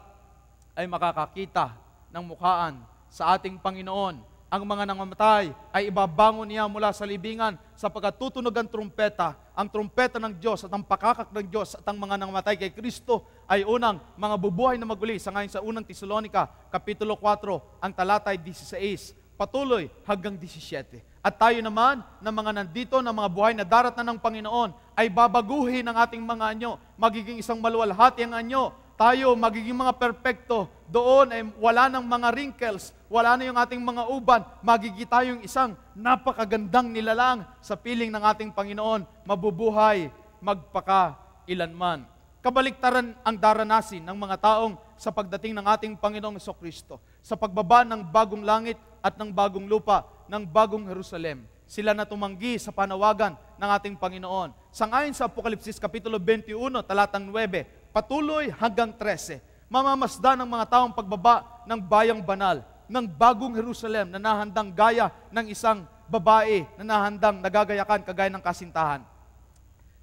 ay makakakita ng mukhaan sa ating Panginoon. Ang mga nangamatay ay ibabangon niya mula sa libingan sapagkat tutunog ang trumpeta ng Diyos at ang pakakak ng Diyos, at ang mga nangamatay kay Kristo ay unang mga bubuhay na maguli. Sangayon sa unang Tesalonica, Kapitulo 4, ang talatay 16, patuloy hanggang 17. At tayo naman, na mga nandito, na mga buhay na darat na ng Panginoon, ay babaguhin ang ating mga anyo, magiging isang maluwalhati ang anyo, tayo magiging mga perpekto. Doon ay wala ng mga wrinkles, wala na yung ating mga uban, magiging tayong isang napakagandang nilalang sa piling ng ating Panginoon, mabubuhay magpakailanman. Kabaliktaran ang daranasin ng mga taong sa pagdating ng ating Panginoong Jesucristo, sa pagbaba ng bagong langit at ng bagong lupa, ng bagong Jerusalem. Sila na tumanggi sa panawagan ng ating Panginoon. Sangayon sa Apokalipsis Kapitulo 21, talatang 9, patuloy hanggang 13, mamamasdan ng mga taong pagbaba ng bayang banal, ng bagong Jerusalem na nahandang gaya ng isang babae na nahandang nagagayakan kagaya ng kasintahan.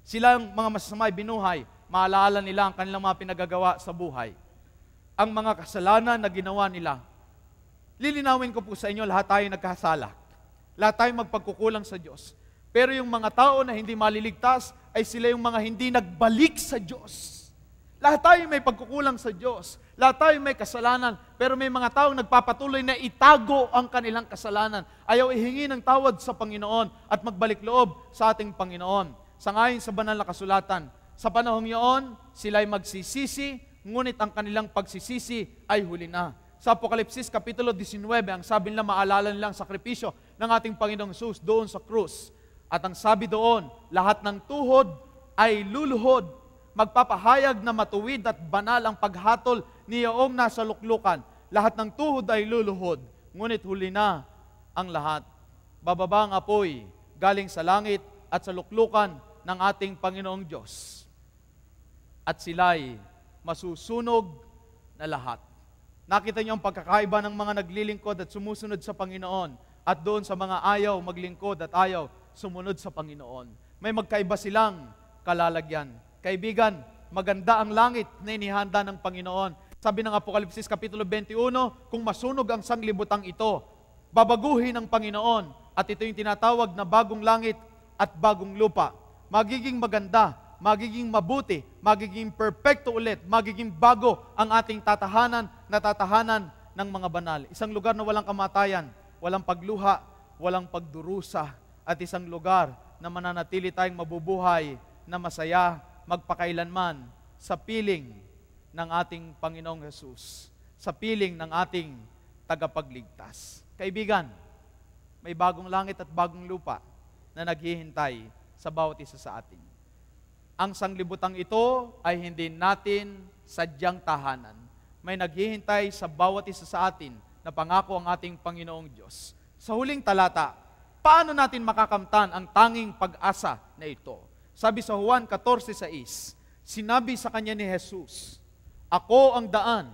Silang mga masasamay binuhay, maalaala nila ang kanilang mga pinagagawa sa buhay. Ang mga kasalanan na ginawa nila. Lilinawin ko po sa inyo, lahat tayo nagkasala. Lahat tayo magpagkukulang sa Diyos. Pero yung mga tao na hindi maliligtas ay sila yung mga hindi nagbalik sa Diyos. Lahat tayo may pagkukulang sa Diyos. Lahat tayo may kasalanan. Pero may mga taong nagpapatuloy na itago ang kanilang kasalanan. Ayaw ihingi ng tawad sa Panginoon at magbalik loob sa ating Panginoon. Sangayon sa banal na kasulatan, sa panahong iyon, sila ay magsisisi, ngunit ang kanilang pagsisisi ay huli na. Sa Apokalipsis Kapitulo 19, ang sabi nila maalala nilang sakripisyo ng ating Panginoong Jesus doon sa krus. At ang sabi doon, lahat ng tuhod ay luluhod, magpapahayag na matuwid at banal ang paghatol ni Yaong nasa luklukan. Lahat ng tuhod ay luluhod, ngunit huli na ang lahat. Bababa ang apoy galing sa langit at sa luklukan ng ating Panginoong Diyos. At sila'y masusunog na lahat. Nakita niyo ang pagkakaiba ng mga naglilingkod at sumusunod sa Panginoon at doon sa mga ayaw maglingkod at ayaw sumunod sa Panginoon. May magkaiba silang kalalagyan. Kaibigan, maganda ang langit na inihanda ng Panginoon. Sabi ng Apokalipsis Kapitulo 21, kung masunog ang sanglibutang ito, babaguhin ng Panginoon at ito yung tinatawag na bagong langit at bagong lupa. Magiging maganda, magiging mabuti, magiging perpekto ulit, magiging bago ang ating tatahanan na tatahanan ng mga banal. Isang lugar na walang kamatayan, walang pagluha, walang pagdurusa, at isang lugar na mananatili tayong mabubuhay na masaya magpakailanman sa piling ng ating Panginoong Jesus, sa piling ng ating tagapagligtas. Kaibigan, may bagong langit at bagong lupa na naghihintay sa bawat isa sa atin. Ang sanglibutang ito ay hindi natin sadyang tahanan. May naghihintay sa bawat isa sa atin na pangako ang ating Panginoong Diyos. Sa huling talata, paano natin makakamtan ang tanging pag-asa na ito? Sabi sa Juan 14:6, sinabi sa kanya ni Jesus, ako ang daan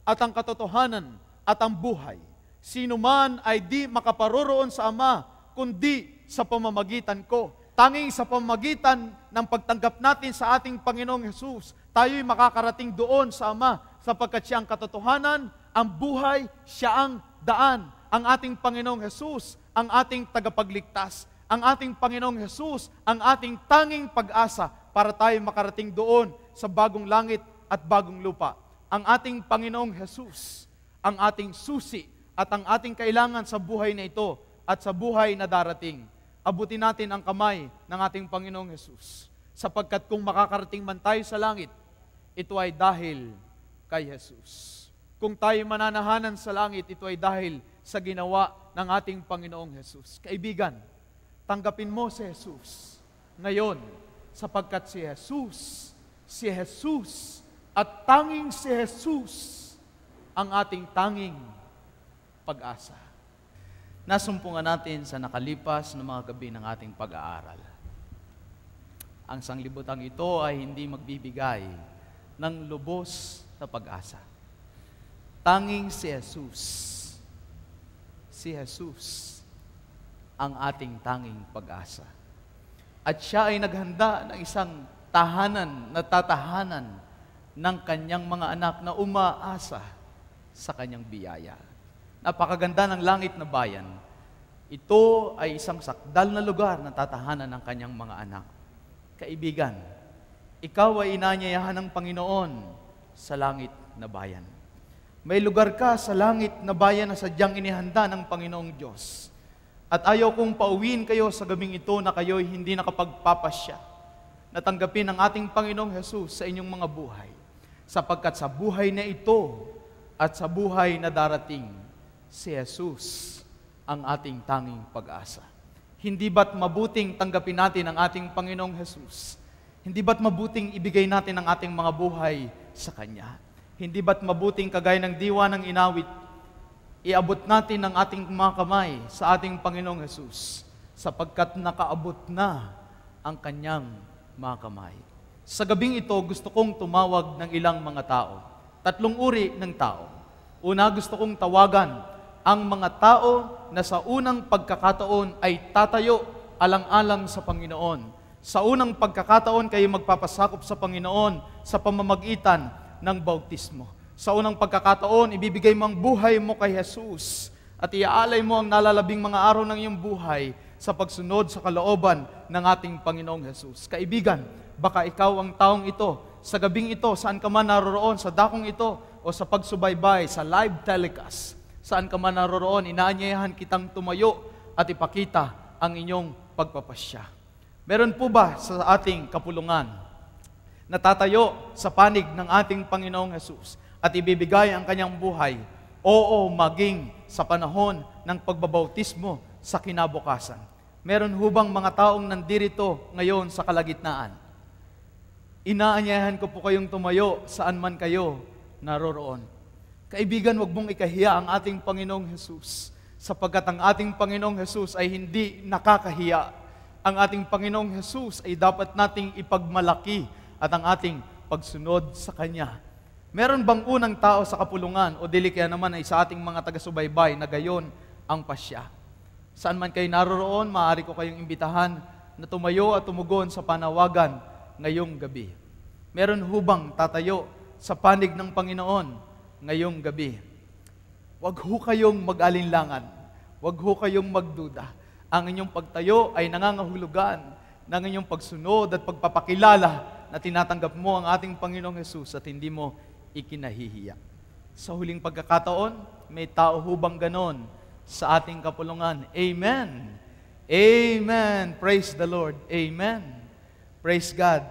at ang katotohanan at ang buhay. Sino man ay di makaparoroon sa Ama, kundi sa pamamagitan ko. Tanging sa pamamagitan ng pagtanggap natin sa ating Panginoong Jesus, tayo'y makakarating doon sa Ama, sapagkat siya ang katotohanan, ang buhay, siya ang daan. Ang ating Panginoong Jesus, ang ating tagapagligtas. Ang ating Panginoong Jesus, ang ating tanging pag-asa para tayo makarating doon sa bagong langit at bagong lupa. Ang ating Panginoong Jesus, ang ating susi at ang ating kailangan sa buhay na ito at sa buhay na darating. Abutin natin ang kamay ng ating Panginoong Jesus, sapagkat kung makakarating man tayo sa langit, ito ay dahil kay Jesus. Kung tayo mananahanan sa langit, ito ay dahil sa ginawa ng ating Panginoong Jesus. Kaibigan, tanggapin mo si Jesus ngayon, sapagkat si Jesus, at tanging si Jesus ang ating tanging pag-asa. Nasumpungan natin sa nakalipas na mga gabi ng ating pag-aaral. Ang sanglibutang ito ay hindi magbibigay ng lubos na pag-asa. Tanging si Jesus ang ating tanging pag-asa. At siya ay naghanda ng isang tahanan na tatahanan ng kanyang mga anak na umaasa sa kanyang biyaya. Napakaganda ng langit na bayan. Ito ay isang sakdal na lugar na tatahanan ng kanyang mga anak. Kaibigan, ikaw ay inanyayahan ng Panginoon sa langit na bayan. May lugar ka sa langit na bayan na sadyang inihanda ng Panginoong Diyos. At ayaw kong pauwiin kayo sa gabing ito na kayo'y hindi nakapagpapasya. Natanggapin ng ating Panginoong Jesus sa inyong mga buhay. Sapagkat sa buhay na ito at sa buhay na darating, si Jesus ang ating tanging pag-asa. Hindi ba't mabuting tanggapin natin ang ating Panginoong Jesus? Hindi ba't mabuting ibigay natin ang ating mga buhay sa Kanya? Hindi ba't mabuting kagaya ng diwa ng inawit, iabot natin ang ating mga kamay sa ating Panginoong Jesus, sapagkat nakaabot na ang Kanyang mga kamay. Sa gabing ito, gusto kong tumawag ng ilang mga tao. 3 uri ng tao. Una, gusto kong tawagan ang mga tao na sa unang pagkakataon ay tatayo alang-alang sa Panginoon. Sa unang pagkakataon kayo magpapasakop sa Panginoon sa pamamagitan ng bautismo. Sa unang pagkakataon, ibibigay mo ang buhay mo kay Jesus at iaalay mo ang nalalabing mga araw ng iyong buhay sa pagsunod sa kalooban ng ating Panginoong Jesus. Kaibigan, baka ikaw ang taong ito, sa gabing ito, saan ka man naroroon, sa dakong ito, o sa pagsubaybay, sa live telecast, saan ka man naroroon, inaanyayahan kitang tumayo at ipakita ang inyong pagpapasya. Meron po ba sa ating kapulungan natatayo sa panig ng ating Panginoong Jesus at ibibigay ang kanyang buhay, oo, maging sa panahon ng pagbabautismo sa kinabukasan? Meron hubang mga taong nandirito ngayon sa kalagitnaan? Inaanyayahan ko po kayong tumayo saan man kayo naroroon. Kaibigan, wag mong ikahiya ang ating Panginoong Jesus, sapagkat ang ating Panginoong Jesus ay hindi nakakahiya. Ang ating Panginoong Jesus ay dapat nating ipagmalaki at ang ating pagsunod sa Kanya. Meron bang unang tao sa kapulungan o dili kaya naman ay sa ating mga taga-subaybay na gayon ang pasya? Saan man kayo naroroon, maaari ko kayong imbitahan na tumayo at tumugon sa panawagan ngayong gabi. Meron hubang tatayo sa panig ng Panginoon ngayong gabi? Huwag ho kayong mag-alinlangan. Huwag ho kayong magduda. Ang inyong pagtayo ay nangangahulugan ng inyong pagsunod at pagpapakilala na tinatanggap mo ang ating Panginoong Jesus at hindi mo ikinahihiya. Sa huling pagkakataon, may tao hubang ganon sa ating kapulungan. Amen. Amen. Praise the Lord. Amen. Praise God.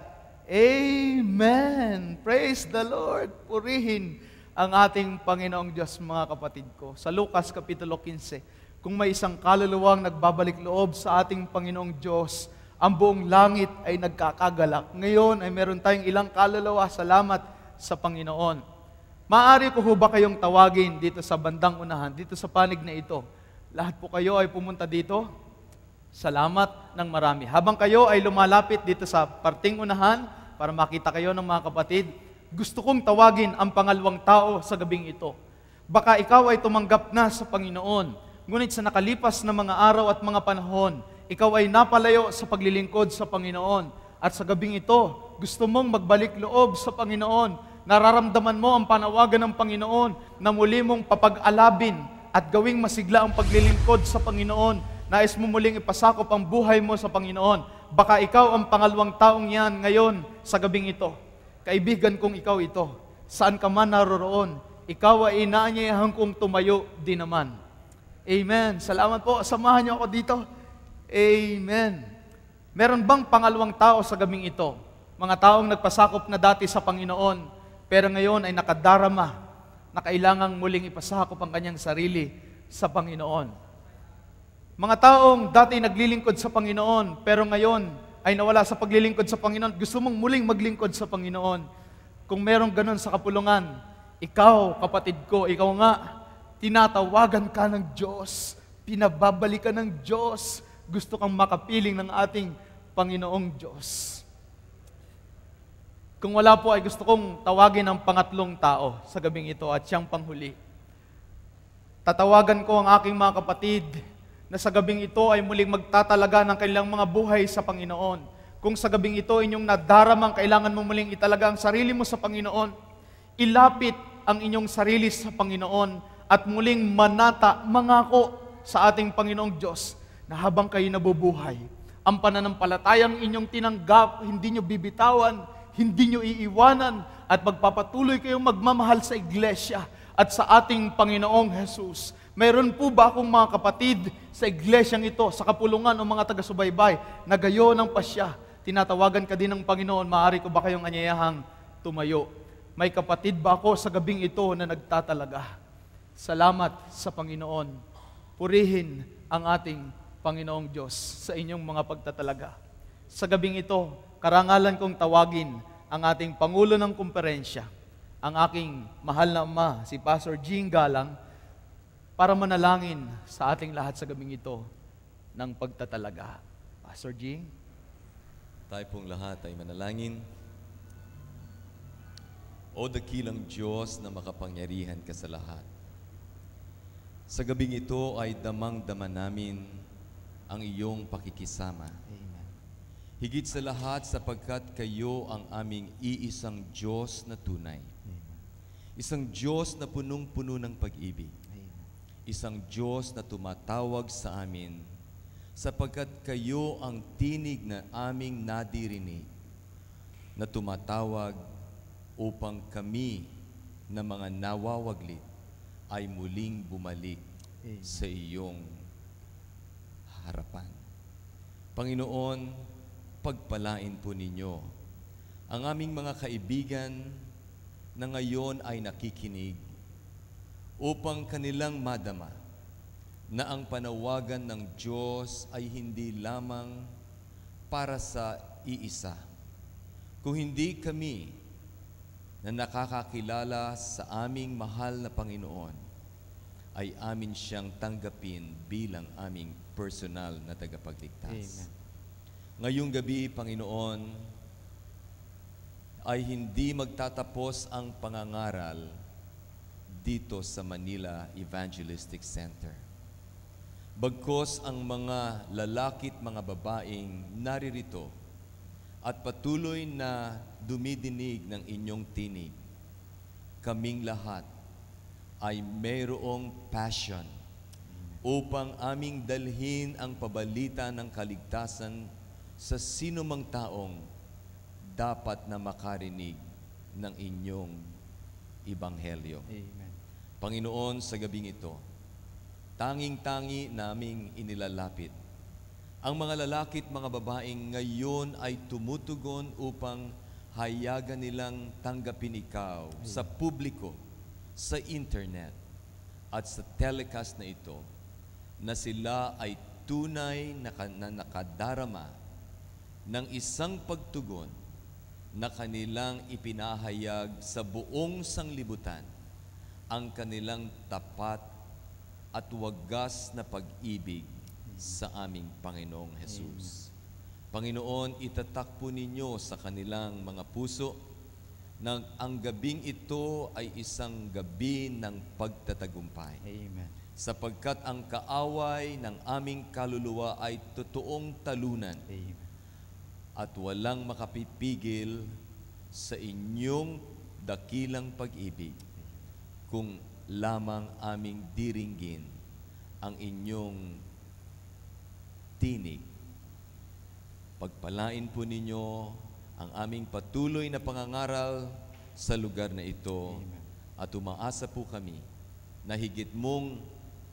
Amen. Praise the Lord. Purihin ang ating Panginoong Diyos, mga kapatid ko. Sa Lucas Kapitulo 15, kung may isang kaluluwang nagbabalik loob sa ating Panginoong Diyos, ang buong langit ay nagkakagalak. Ngayon ay meron tayong ilang kaluluwa. Salamat sa Panginoon. Maaari ko ho ba kayong tawagin dito sa bandang unahan, dito sa panig na ito? Lahat po kayo ay pumunta dito. Salamat ng marami. Habang kayo ay lumalapit dito sa parting unahan, para makita kayo ng mga kapatid, gusto kong tawagin ang pangalawang tao sa gabing ito. Baka ikaw ay tumanggap na sa Panginoon, ngunit sa nakalipas na mga araw at mga panahon, ikaw ay napalayo sa paglilingkod sa Panginoon. At sa gabing ito, gusto mong magbalik loob sa Panginoon. Nararamdaman mo ang panawagan ng Panginoon na muli mong papag-alabin at gawing masigla ang paglilingkod sa Panginoon. Nais mo muling ipasakop ang buhay mo sa Panginoon. Baka ikaw ang pangalawang taong yan ngayon sa gabing ito. Kaibigan kong ikaw ito, saan ka man naroroon, ikaw ay inaanyayahan kong tumayo din naman. Amen. Salamat po. Samahan niyo ako dito. Amen. Meron bang pangalawang tao sa gabing ito? Mga taong nagpasakop na dati sa Panginoon, pero ngayon ay nakadarama na kailangang muling ipasakop ang kanyang sarili sa Panginoon. Mga taong dati naglilingkod sa Panginoon, pero ngayon ay nawala sa paglilingkod sa Panginoon, gusto mong muling maglingkod sa Panginoon. Kung merong ganun sa kapulungan, ikaw, kapatid ko, ikaw nga, tinatawagan ka ng Diyos, pinababalikan ng Diyos, gusto kang makapiling ng ating Panginoong Diyos. Kung wala po, ay gusto kong tawagin ang pangatlong tao sa gabing ito at siyang panghuli. Tatawagan ko ang aking mga kapatid na sa gabing ito ay muling magtatalaga ng kanilang mga buhay sa Panginoon. Kung sa gabing ito inyong nadaramang kailangan mo muling italaga ang sarili mo sa Panginoon, ilapit ang inyong sarili sa Panginoon at muling manata, mangako sa ating Panginoong Diyos na habang kayo nabubuhay, ang pananampalatayang inyong tinanggap, hindi nyo bibitawan, hindi nyo iiwanan, at magpapatuloy kayong magmamahal sa iglesia at sa ating Panginoong Jesus. Mayroon po ba akong mga kapatid sa iglesyang ito, sa kapulungan o mga taga-subaybay, na gayon ng pasya? Tinatawagan ka din ng Panginoon, maaari ko ba kayong anyayahang tumayo? May kapatid ba ako sa gabing ito na nagtatalaga? Salamat sa Panginoon. Purihin ang ating Panginoong Diyos sa inyong mga pagtatalaga. Sa gabing ito, karangalan kong tawagin ang ating Pangulo ng Komperensya, ang aking mahal na ama, si Pastor Jean Galang, para manalangin sa ating lahat sa gabing ito ng pagtatalaga. Pastor Jean? Tayo pong lahat ay manalangin. O dakilang Diyos na makapangyarihan ka sa lahat. Sa gabing ito ay damang-dama namin ang iyong pakikisama. Amen. Higit sa lahat sapagkat kayo ang aming iisang Diyos na tunay. Amen. Isang Diyos na punong-puno ng pag-ibig. Amen. Isang Diyos na tumatawag sa amin sapagkat kayo ang tinig na aming nadirinig na tumatawag upang kami na mga nawawaglit ay muling bumalik sa iyong harapan. Panginoon, pagpalain po ninyo ang aming mga kaibigan na ngayon ay nakikinig upang kanilang madama na ang panawagan ng Diyos ay hindi lamang para sa iisa. Kung hindi kami na nakakakilala sa aming mahal na Panginoon, ay amin siyang tanggapin bilang aming personal na tagapagligtas. Amen. Ngayong gabi, Panginoon, ay hindi magtatapos ang pangangaral dito sa Manila Evangelistic Center. Bagkos ang mga lalaki at mga babaeng naririto at patuloy na dumidinig ng inyong tinig, kaming lahat ay mayroong passion upang aming dalhin ang pabalita ng kaligtasan sa sinumang taong dapat na makarinig ng inyong ebanghelyo. Amen. Panginoon, sa gabing ito, tanging-tangi naming inilalapit ang mga lalaki at mga babaeng ngayon ay tumutugon upang hayagan nilang tanggapin ikaw sa publiko, sa internet, at sa telecast na ito, na sila ay tunay na nakadarama ng isang pagtugon na kanilang ipinahayag sa buong sanglibutan ang kanilang tapat at wagas na pag-ibig sa aming Panginoong Jesus. Panginoon, itatak po ninyo sa kanilang mga puso na ang gabing ito ay isang gabi ng pagtatagumpay. Amen. Sapagkat ang kaaway ng aming kaluluwa ay totoong talunan. Amen. At walang makapipigil sa inyong dakilang pag-ibig kung lamang aming diringgin ang inyong tinig. Pagpalain po ninyo ang aming patuloy na pangangaral sa lugar na ito. Amen. At umaasa po kami na higit mong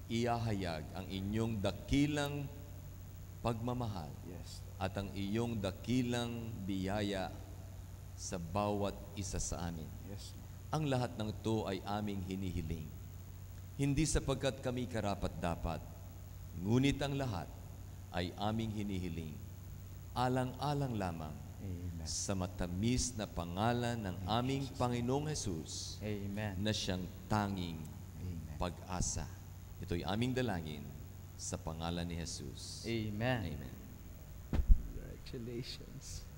iahayag ang inyong dakilang pagmamahal Yes. at ang iyong dakilang biyaya sa bawat isa sa amin. Yes. Ang lahat ng ito ay aming hinihiling. Hindi sapagkat kami karapat-dapat, ngunit ang lahat ay aming hinihiling. Alang-alang lamang Amen. sa matamis na pangalan ng aming Panginoong Jesus Amen. na siyang tanging Amen. pag-asa. Ito'y aming dalangin sa pangalan ni Jesus. Amen. Amen. Congratulations.